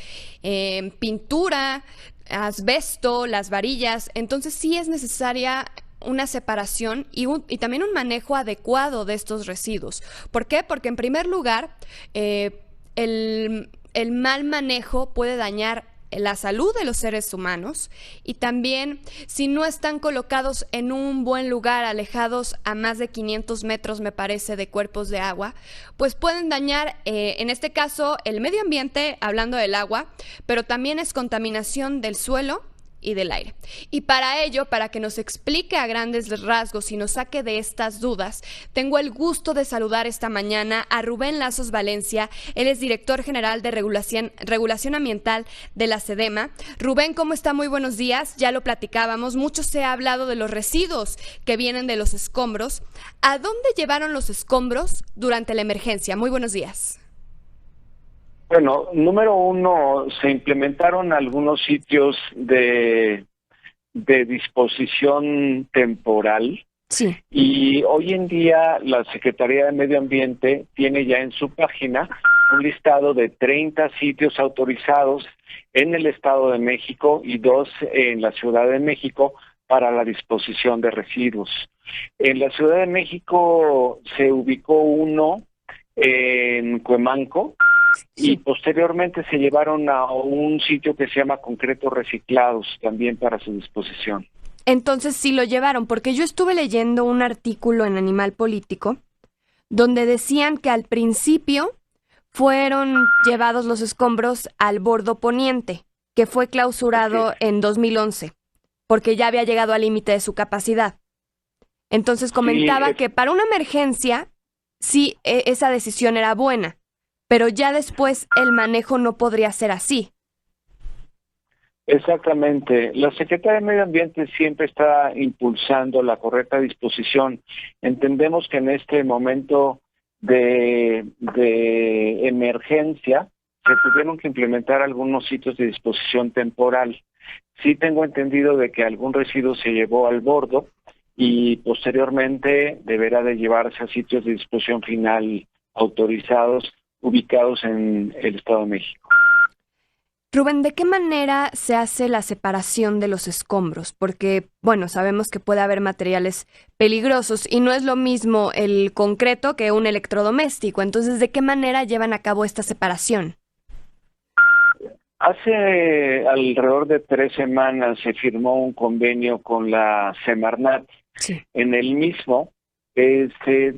pintura, asbesto, las varillas. Entonces sí es necesaria una separación y también un manejo adecuado de estos residuos. ¿Por qué? Porque en primer lugar, el mal manejo puede dañar la salud de los seres humanos, y también si no están colocados en un buen lugar, alejados a más de 500 metros, me parece, de cuerpos de agua, pues pueden dañar, en este caso, el medio ambiente, hablando del agua, pero también es contaminación del suelo y del aire. Y para ello, para que nos explique a grandes rasgos y nos saque de estas dudas, tengo el gusto de saludar esta mañana a Rubén Lazos Valencia. Él es director general de regulación ambiental de la SEDEMA. Rubén, ¿cómo está? Muy buenos días. Ya lo platicábamos, mucho se ha hablado de los residuos que vienen de los escombros. ¿A dónde llevaron los escombros durante la emergencia? Muy buenos días. Bueno, número uno, se implementaron algunos sitios de disposición temporal. Sí. Y hoy en día la Secretaría de Medio Ambiente tiene ya en su página un listado de 30 sitios autorizados en el Estado de México y 2 en la Ciudad de México para la disposición de residuos. En la Ciudad de México se ubicó uno en Cuemanco, y posteriormente se llevaron a un sitio que se llama Concretos Reciclados, también para su disposición. Entonces sí lo llevaron, porque yo estuve leyendo un artículo en Animal Político donde decían que al principio fueron llevados los escombros al bordo poniente, que fue clausurado en 2011, porque ya había llegado al límite de su capacidad. Entonces comentaba que para una emergencia sí esa decisión era buena, pero ya después el manejo no podría ser así. Exactamente. La Secretaría de Medio Ambiente siempre está impulsando la correcta disposición. Entendemos que en este momento de emergencia, se tuvieron que implementar algunos sitios de disposición temporal. Sí tengo entendido de que algún residuo se llevó al bordo y posteriormente deberá de llevarse a sitios de disposición final autorizados ubicados en el Estado de México. Rubén, ¿de qué manera se hace la separación de los escombros? Porque, bueno, sabemos que puede haber materiales peligrosos y no es lo mismo el concreto que un electrodoméstico. Entonces, ¿de qué manera llevan a cabo esta separación? Hace alrededor de 3 semanas se firmó un convenio con la Semarnat. Sí. En el mismo se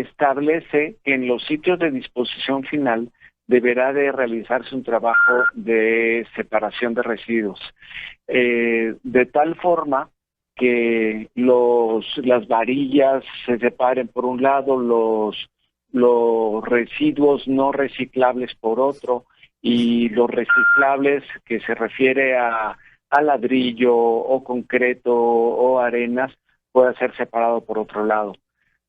establece que en los sitios de disposición final deberá de realizarse un trabajo de separación de residuos, de tal forma que las varillas se separen por un lado, los residuos no reciclables por otro, y los reciclables, que se refiere a ladrillo o concreto o arenas, pueda ser separado por otro lado.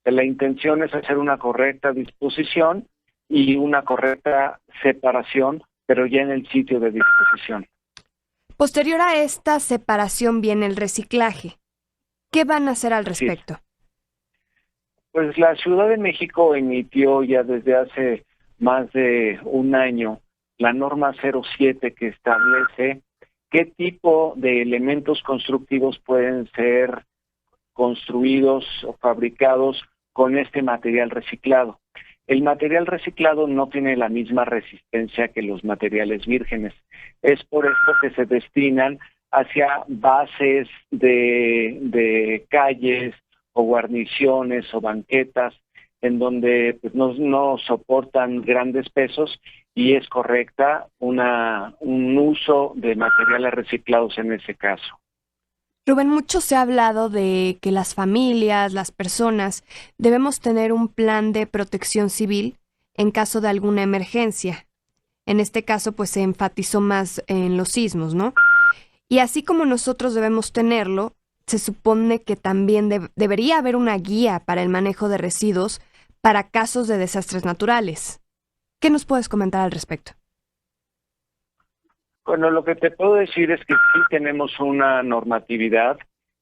La intención es hacer una correcta disposición y una correcta separación, pero ya en el sitio de disposición. Posterior a esta separación viene el reciclaje. ¿Qué van a hacer al respecto? Sí. Pues la Ciudad de México emitió ya desde hace más de un año la norma 07, que establece qué tipo de elementos constructivos pueden ser construidos o fabricados con este material reciclado. El material reciclado no tiene la misma resistencia que los materiales vírgenes. Es por esto que se destinan hacia bases de calles o guarniciones o banquetas, en donde pues, no soportan grandes pesos, y es correcta un uso de materiales reciclados en ese caso. Rubén, mucho se ha hablado de que las familias, las personas, debemos tener un plan de protección civil en caso de alguna emergencia. En este caso, pues se enfatizó más en los sismos, ¿no? Y así como nosotros debemos tenerlo, se supone que también debería haber una guía para el manejo de residuos para casos de desastres naturales. ¿Qué nos puedes comentar al respecto? Bueno, lo que te puedo decir es que sí tenemos una normatividad,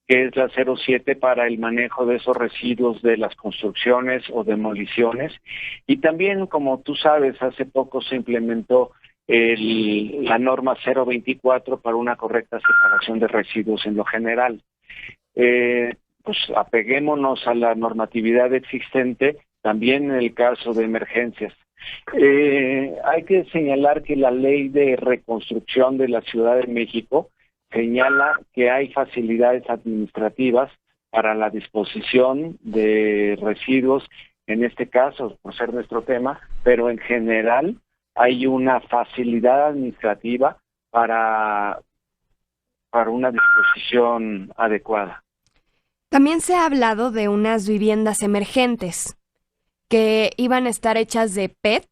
que es la 07, para el manejo de esos residuos de las construcciones o demoliciones. Y también, como tú sabes, hace poco se implementó la norma 024 para una correcta separación de residuos en lo general. Pues apeguémonos a la normatividad existente también en el caso de emergencias. Hay que señalar que la Ley de Reconstrucción de la Ciudad de México señala que hay facilidades administrativas para la disposición de residuos, en este caso, por ser nuestro tema, pero en general hay una facilidad administrativa para una disposición adecuada. También se ha hablado de unas viviendas emergentes que iban a estar hechas de PET,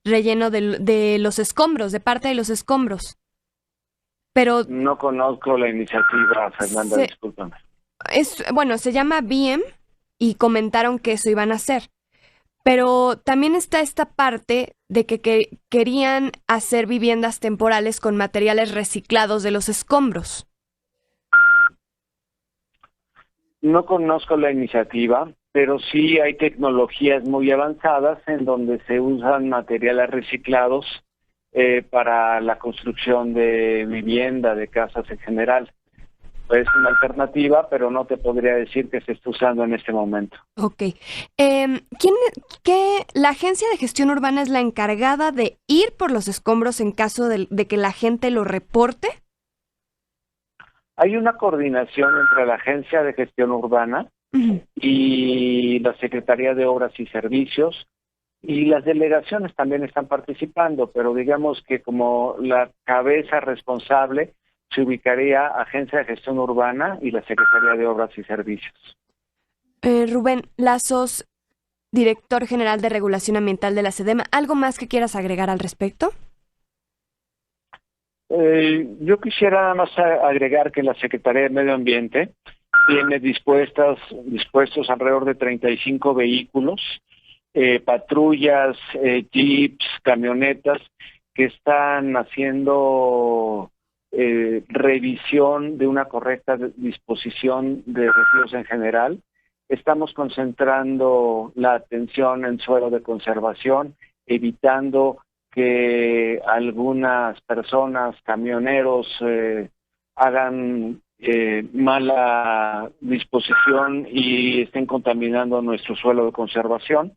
relleno de los escombros, de parte de los escombros. Pero no conozco la iniciativa, Fernanda, discúlpame. Bueno, se llama BIEM y comentaron que eso iban a hacer. Pero también está esta parte de que querían hacer viviendas temporales con materiales reciclados de los escombros. No conozco la iniciativa, pero sí hay tecnologías muy avanzadas en donde se usan materiales reciclados para la construcción de vivienda, de casas en general. Es una alternativa, pero no te podría decir que se está usando en este momento. Ok. ¿La Agencia de Gestión Urbana es la encargada de ir por los escombros en caso de que la gente lo reporte? Hay una coordinación entre la Agencia de Gestión Urbana y la Secretaría de Obras y Servicios, y las delegaciones también están participando, pero digamos que como la cabeza responsable se ubicaría Agencia de Gestión Urbana y la Secretaría de Obras y Servicios. Rubén Lazos, director general de Regulación Ambiental de la SEDEMA, ¿algo más que quieras agregar al respecto? Yo quisiera nada más agregar que la Secretaría de Medio Ambiente tiene dispuestos alrededor de 35 vehículos patrullas, jeeps, camionetas que están haciendo revisión de una correcta disposición de residuos en general. Estamos concentrando la atención en suelo de conservación, evitando que algunas personas, camioneros, hagan mala disposición y estén contaminando nuestro suelo de conservación.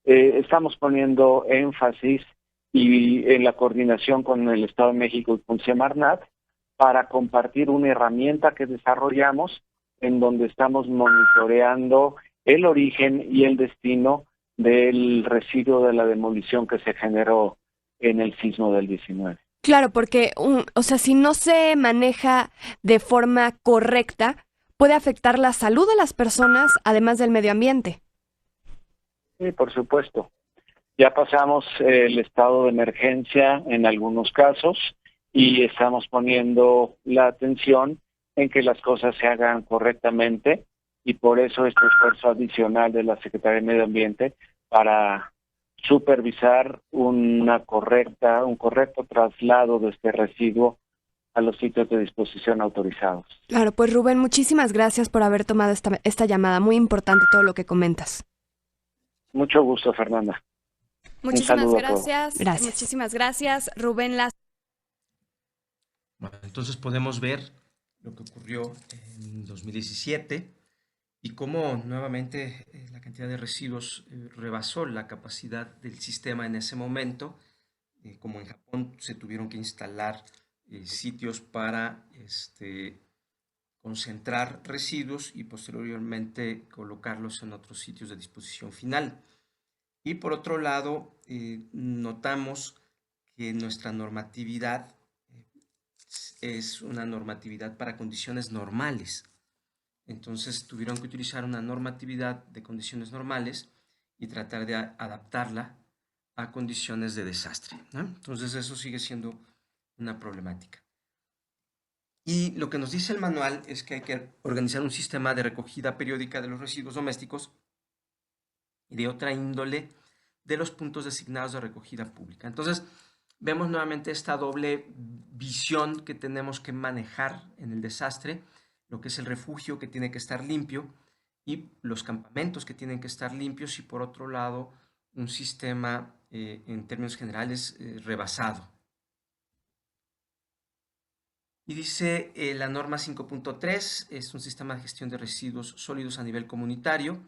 Estamos poniendo énfasis y en la coordinación con el Estado de México y con Semarnat para compartir una herramienta que desarrollamos en donde estamos monitoreando el origen y el destino del residuo de la demolición que se generó en el sismo del 19. Claro, porque, si no se maneja de forma correcta, puede afectar la salud de las personas, además del medio ambiente. Sí, por supuesto. Ya pasamos el estado de emergencia en algunos casos y estamos poniendo la atención en que las cosas se hagan correctamente y por eso este esfuerzo adicional de la Secretaría de Medio Ambiente para supervisar un correcto traslado de este residuo a los sitios de disposición autorizados. Claro, pues Rubén, muchísimas gracias por haber tomado esta llamada. Muy importante todo lo que comentas. Mucho gusto, Fernanda. Muchísimas gracias. Muchísimas gracias, Rubén Lázaro. Bueno, entonces podemos ver lo que ocurrió en 2017 y cómo nuevamente la cantidad de residuos rebasó la capacidad del sistema en ese momento. Como en Japón se tuvieron que instalar sitios para concentrar residuos y posteriormente colocarlos en otros sitios de disposición final. Y por otro lado, notamos que nuestra normatividad es una normatividad para condiciones normales. Entonces tuvieron que utilizar una normatividad de condiciones normales y tratar de adaptarla a condiciones de desastre, ¿no? Entonces eso sigue siendo una problemática. Y lo que nos dice el manual es que hay que organizar un sistema de recogida periódica de los residuos domésticos y de otra índole de los puntos designados de recogida pública. Entonces vemos nuevamente esta doble visión que tenemos que manejar en el desastre, lo que es el refugio que tiene que estar limpio y los campamentos que tienen que estar limpios y por otro lado un sistema en términos generales rebasado. Y dice la norma 5.3 es un sistema de gestión de residuos sólidos a nivel comunitario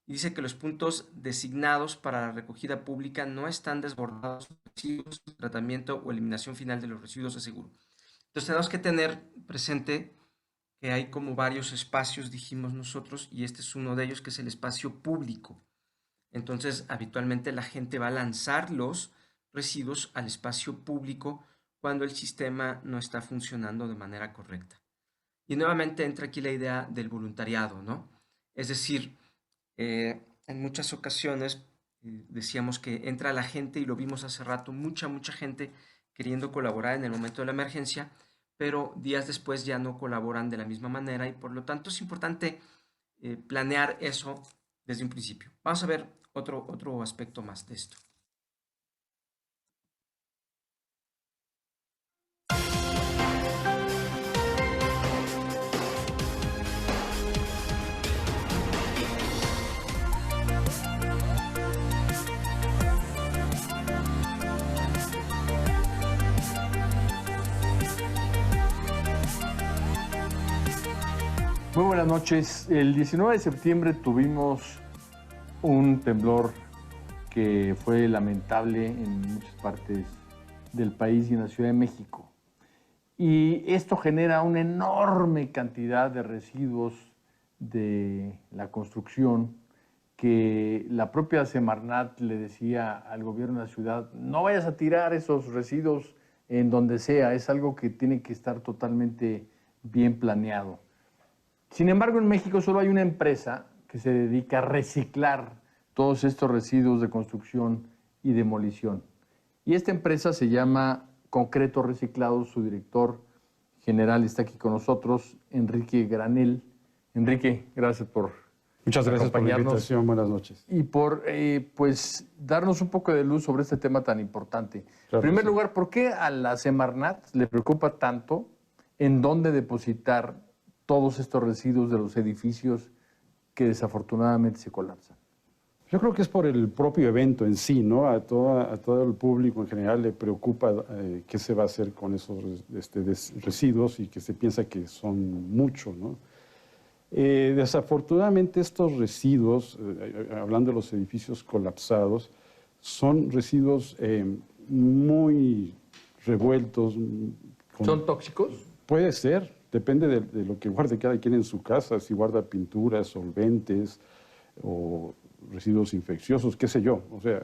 y dice que los puntos designados para la recogida pública no están desbordados de residuos, tratamiento o eliminación final de los residuos de seguro. Entonces tenemos que tener presente que hay como varios espacios, dijimos nosotros, y este es uno de ellos que es el espacio público. Entonces habitualmente la gente va a lanzar los residuos al espacio público cuando el sistema no está funcionando de manera correcta. Y nuevamente entra aquí la idea del voluntariado, ¿no? Es decir, en muchas ocasiones decíamos que entra la gente y lo vimos hace rato, mucha gente queriendo colaborar en el momento de la emergencia, pero días después ya no colaboran de la misma manera y por lo tanto es importante planear eso desde un principio. Vamos a ver otro aspecto más de esto. Muy buenas noches. El 19 de septiembre tuvimos un temblor que fue lamentable en muchas partes del país y en la Ciudad de México. Y esto genera una enorme cantidad de residuos de la construcción que la propia Semarnat le decía al gobierno de la ciudad: no vayas a tirar esos residuos en donde sea, es algo que tiene que estar totalmente bien planeado. Sin embargo, en México solo hay una empresa que se dedica a reciclar todos estos residuos de construcción y demolición. Y esta empresa se llama Concretos Reciclados. Su director general está aquí con nosotros, Enrique Granel. Enrique, gracias por Muchas gracias por la invitación. Buenas noches. Y por pues darnos un poco de luz sobre este tema tan importante. En primer lugar, ¿por qué a la Semarnat le preocupa tanto en dónde depositar todos estos residuos de los edificios que desafortunadamente se colapsan? Yo creo que es por el propio evento en sí, ¿no? A todo el público en general le preocupa qué se va a hacer con esos residuos y que se piensa que son mucho, ¿no? Desafortunadamente estos residuos, hablando de los edificios colapsados, son residuos muy revueltos. ¿Son tóxicos? Puede ser, depende de lo que guarde cada quien en su casa, si guarda pinturas, solventes o residuos infecciosos, qué sé yo. O sea,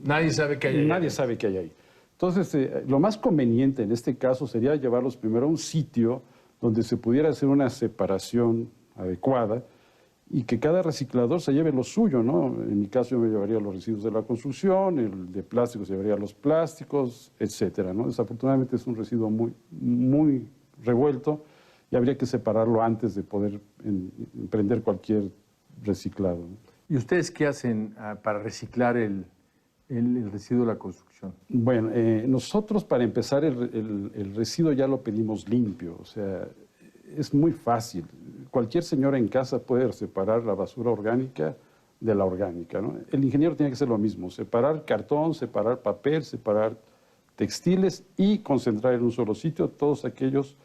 nadie sabe qué hay ahí. Nadie sabe qué hay ahí. Entonces, lo más conveniente en este caso sería llevarlos primero a un sitio donde se pudiera hacer una separación adecuada y que cada reciclador se lleve lo suyo, ¿no? En mi caso yo me llevaría los residuos de la construcción, el de plástico se llevaría los plásticos, etcétera, ¿no? Desafortunadamente es un residuo muy revuelto y habría que separarlo antes de poder emprender cualquier reciclado, ¿no? ¿Y ustedes qué hacen para reciclar el residuo de la construcción? Bueno, nosotros para empezar el residuo ya lo pedimos limpio, o sea, es muy fácil. Cualquier señora en casa puede separar la basura orgánica de la orgánica, ¿no? El ingeniero tiene que hacer lo mismo, separar cartón, separar papel, separar textiles y concentrar en un solo sitio todos aquellos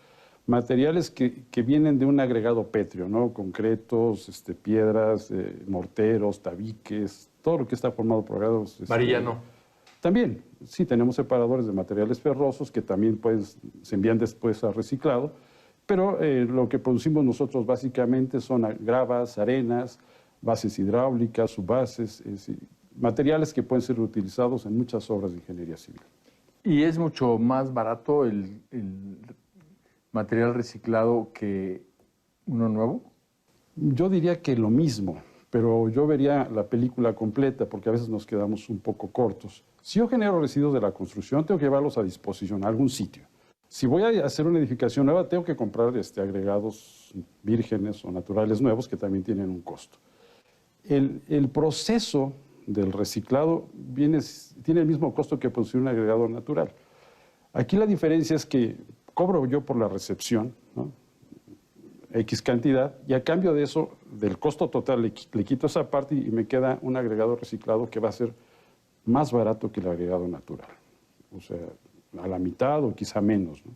materiales que vienen de un agregado pétreo, ¿no? Concretos, piedras, morteros, tabiques, todo lo que está formado por agregados. Varillano. También, sí, tenemos separadores de materiales ferrosos que también se envían después a reciclado, pero lo que producimos nosotros básicamente son gravas, arenas, bases hidráulicas, subbases, materiales que pueden ser utilizados en muchas obras de ingeniería civil. ¿Y es mucho más barato el material reciclado que uno nuevo? Yo diría que lo mismo, pero yo vería la película completa porque a veces nos quedamos un poco cortos. Si yo genero residuos de la construcción, tengo que llevarlos a disposición a algún sitio. Si voy a hacer una edificación nueva, tengo que comprar agregados vírgenes o naturales nuevos que también tienen un costo. El proceso del reciclado tiene el mismo costo que producir un agregado natural. Aquí la diferencia es que cobro yo por la recepción, ¿no? X cantidad, y a cambio de eso, del costo total, le quito esa parte y me queda un agregado reciclado que va a ser más barato que el agregado natural. O sea, a la mitad o quizá menos, ¿no?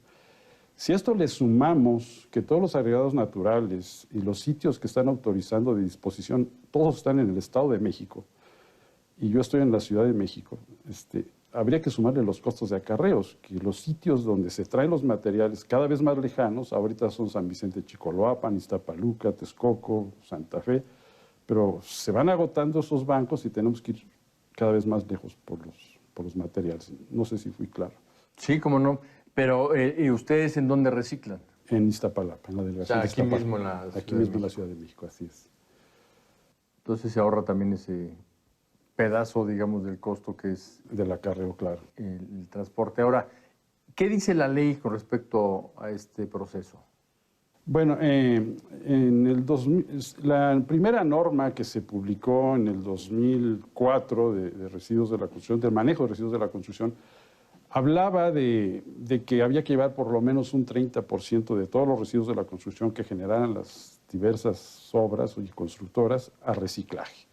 Si a esto le sumamos que todos los agregados naturales y los sitios que están autorizando de disposición, todos están en el Estado de México, y yo estoy en la Ciudad de México, habría que sumarle los costos de acarreos, que los sitios donde se traen los materiales cada vez más lejanos, ahorita son San Vicente Chicoloapan, Iztapaluca, Texcoco, Santa Fe, pero se van agotando esos bancos y tenemos que ir cada vez más lejos por los materiales. No sé si fui claro. Sí, cómo no. Pero, ¿y ustedes en dónde reciclan? En Iztapalapa, en la delegación de Iztapalapa. Aquí mismo en la Ciudad de México, así es. Entonces se ahorra también ese pedazo, digamos, del costo que es... Del acarreo, claro. El transporte. Ahora, ¿qué dice la ley con respecto a este proceso? Bueno, la primera norma que se publicó en el 2004 de residuos de la construcción, del manejo de residuos de la construcción, hablaba de que había que llevar por lo menos un 30% de todos los residuos de la construcción que generaran las diversas obras y constructoras a reciclaje,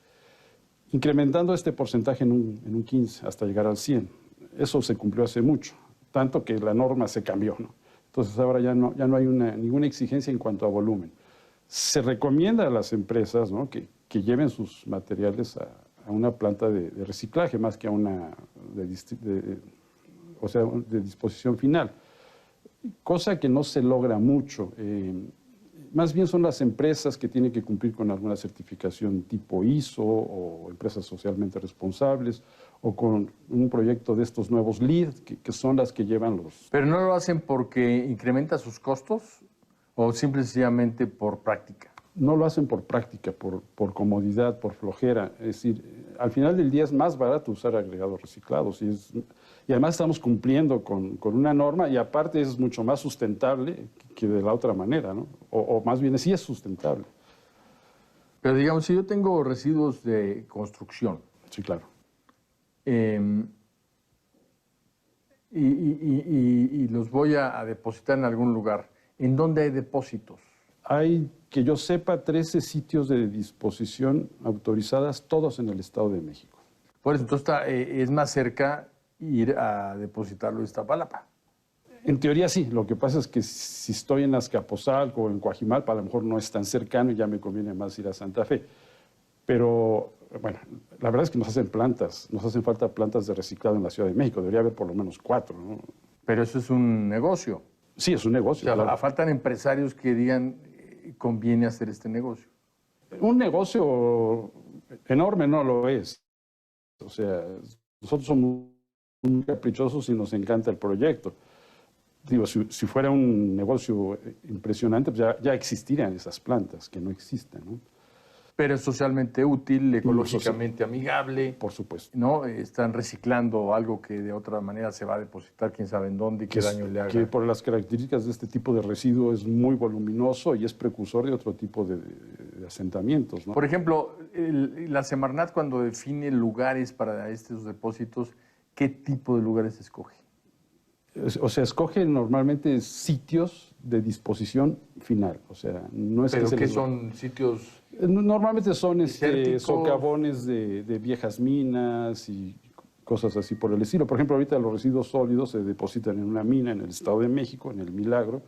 incrementando este porcentaje en un 15 hasta llegar al 100. Eso se cumplió hace mucho, tanto que la norma se cambió, ¿no? Entonces ahora ya no hay ninguna exigencia en cuanto a volumen. Se recomienda a las empresas, ¿no?, que lleven sus materiales a una planta de reciclaje más que a una de disposición final, cosa que no se logra mucho. Más bien son las empresas que tienen que cumplir con alguna certificación tipo ISO o empresas socialmente responsables o con un proyecto de estos nuevos LEED, que son las que llevan los... ¿Pero no lo hacen porque incrementa sus costos o simple y sencillamente por práctica? No lo hacen por práctica, por comodidad, por flojera. Es decir, al final del día es más barato usar agregados reciclados y además estamos cumpliendo con una norma y aparte es mucho más sustentable que de la otra manera, ¿no? O más bien sí es sustentable. Pero digamos, si yo tengo residuos de construcción. Sí, claro. Y los voy a depositar en algún lugar, ¿en dónde hay depósitos? Hay, que yo sepa, 13 sitios de disposición autorizadas, todos en el Estado de México. Por eso, entonces es más cerca ir a depositarlo en Iztapalapa. En teoría sí, lo que pasa es que si estoy en Azcapotzalco o en Coajimalpa, a lo mejor no es tan cercano y ya me conviene más ir a Santa Fe. Pero, bueno, la verdad es que nos hacen falta plantas de reciclado en la Ciudad de México, debería haber por lo menos 4, ¿no? Pero eso es un negocio. Sí, es un negocio. O sea, claro. faltan empresarios que digan, conviene hacer este negocio. Un negocio enorme no lo es. O sea, nosotros somos muy caprichosos y nos encanta el proyecto. Digo, si fuera un negocio impresionante, pues ya existirían esas plantas, que no existen, ¿no? Pero es socialmente útil, ecológicamente amigable. Por supuesto. ¿No? Están reciclando algo que de otra manera se va a depositar, quién sabe en dónde y qué daño le haga. Que por las características de este tipo de residuo es muy voluminoso y es precursor de otro tipo de asentamientos, ¿no? Por ejemplo, la Semarnat cuando define lugares para estos depósitos, ¿qué tipo de lugares escoge? O sea, escoge normalmente sitios de disposición final. O sea, no es ¿Pero que qué son sitios? Normalmente son desérticos, socavones de viejas minas y cosas así por el estilo. Por ejemplo, ahorita los residuos sólidos se depositan en una mina en el Estado de México, en el Milagro,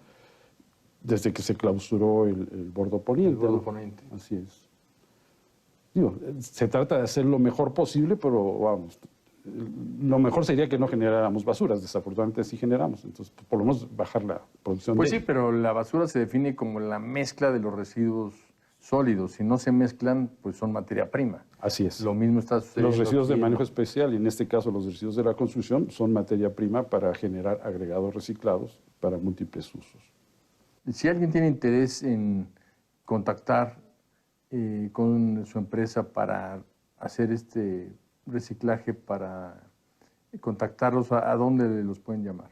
desde que se clausuró el bordo poniente. El bordo poniente. ¿No? Así es. Digo, se trata de hacer lo mejor posible, pero vamos, lo mejor sería que no generáramos basuras. Desafortunadamente sí generamos, entonces por lo menos bajar la producción. Pues sí, pero la basura se define como la mezcla de los residuos sólidos. Si no se mezclan, pues son materia prima. Así es. Lo mismo está sucediendo. Los residuos de aquí, manejo especial, y en este caso los residuos de la construcción, son materia prima para generar agregados reciclados para múltiples usos. Si alguien tiene interés en contactar con su empresa para hacer este reciclaje, para contactarlos, ¿a dónde los pueden llamar?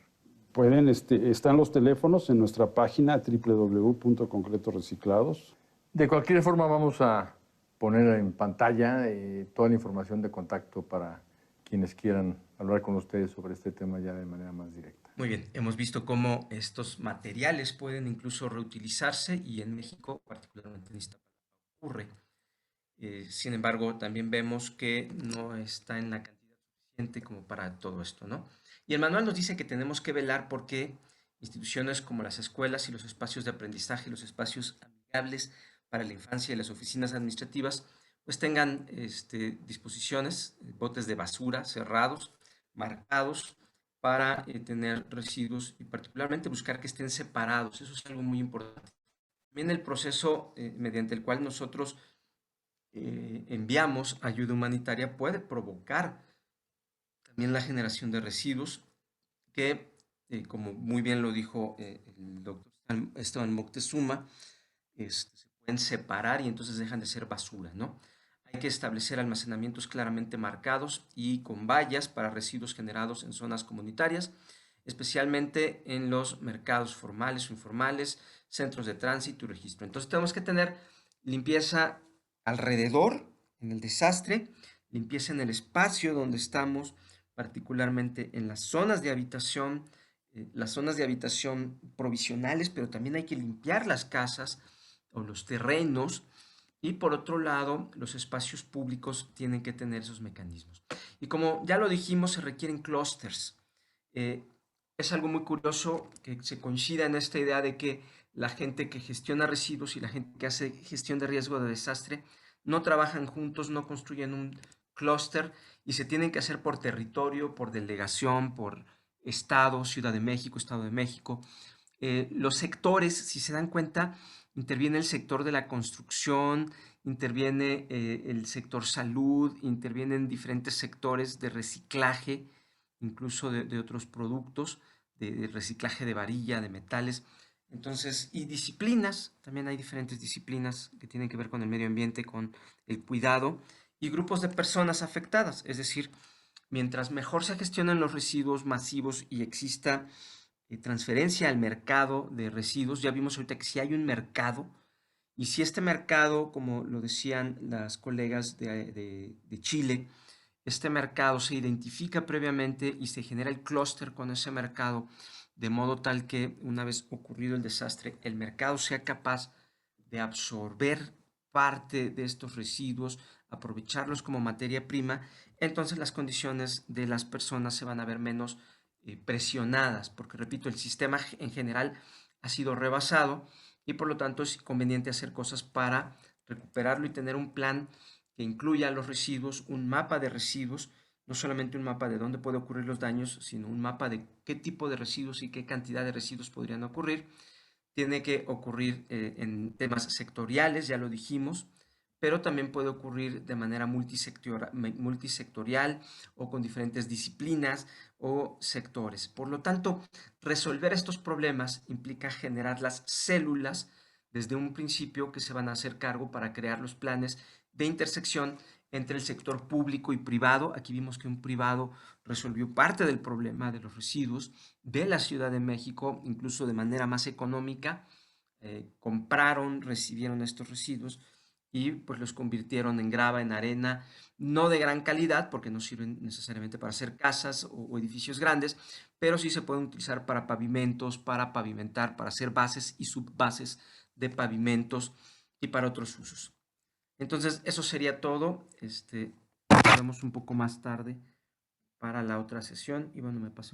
Pueden, están los teléfonos en nuestra página www.concretorreciclados. De cualquier forma vamos a poner en pantalla toda la información de contacto para quienes quieran hablar con ustedes sobre este tema ya de manera más directa. Muy bien, hemos visto cómo estos materiales pueden incluso reutilizarse y en México, particularmente en Iztapalapa, ocurre. Sin embargo, también vemos que no está en la cantidad suficiente como para todo esto, ¿no? Y el manual nos dice que tenemos que velar porque instituciones como las escuelas y los espacios de aprendizaje, los espacios amigables para la infancia y las oficinas administrativas, pues tengan disposiciones, botes de basura cerrados, marcados, para tener residuos y particularmente buscar que estén separados. Eso es algo muy importante. También el proceso mediante el cual nosotros enviamos ayuda humanitaria puede provocar también la generación de residuos que, como muy bien lo dijo el doctor Esteban Moctezuma, se pueden separar y entonces dejan de ser basura, ¿no? Hay que establecer almacenamientos claramente marcados y con vallas para residuos generados en zonas comunitarias, especialmente en los mercados formales o informales, centros de tránsito y registro. Entonces tenemos que tener limpieza alrededor, en el desastre, limpieza en el espacio donde estamos, particularmente en las zonas de habitación provisionales, pero también hay que limpiar las casas o los terrenos. Y por otro lado, los espacios públicos tienen que tener esos mecanismos. Y como ya lo dijimos, se requieren clústeres. Es algo muy curioso que se coincida en esta idea de que la gente que gestiona residuos y la gente que hace gestión de riesgo de desastre no trabajan juntos, no construyen un clúster y se tienen que hacer por territorio, por delegación, por estado, Ciudad de México, Estado de México. Los sectores, si se dan cuenta, interviene el sector de la construcción, interviene el sector salud, intervienen diferentes sectores de reciclaje, incluso de otros productos, de reciclaje de varilla, de metales. Entonces, y disciplinas, también hay diferentes disciplinas que tienen que ver con el medio ambiente, con el cuidado, y grupos de personas afectadas. Es decir, mientras mejor se gestionen los residuos masivos y exista transferencia al mercado de residuos, ya vimos ahorita que si hay un mercado Y si este mercado, como lo decían las colegas de Chile, este mercado se identifica previamente y se genera el clúster con ese mercado, de modo tal que una vez ocurrido el desastre, el mercado sea capaz de absorber parte de estos residuos, aprovecharlos como materia prima, entonces las condiciones de las personas se van a ver menos presionadas, porque repito, el sistema en general ha sido rebasado y por lo tanto es conveniente hacer cosas para recuperarlo y tener un plan que incluya los residuos, un mapa de residuos, no solamente un mapa de dónde pueden ocurrir los daños, sino un mapa de qué tipo de residuos y qué cantidad de residuos podrían ocurrir. Tiene que ocurrir en temas sectoriales, ya lo dijimos, pero también puede ocurrir de manera multisectorial o con diferentes disciplinas o sectores. Por lo tanto, resolver estos problemas implica generar las células desde un principio que se van a hacer cargo para crear los planes de intersección entre el sector público y privado. Aquí vimos que un privado resolvió parte del problema de los residuos de la Ciudad de México, incluso de manera más económica. Compraron, recibieron estos residuos y pues los convirtieron en grava, en arena, no de gran calidad porque no sirven necesariamente para hacer casas o edificios grandes, pero sí se pueden utilizar para pavimentos, para pavimentar, para hacer bases y subbases de pavimentos y para otros usos. Entonces, eso sería todo. Nos vemos un poco más tarde para la otra sesión. Y bueno, me pasé un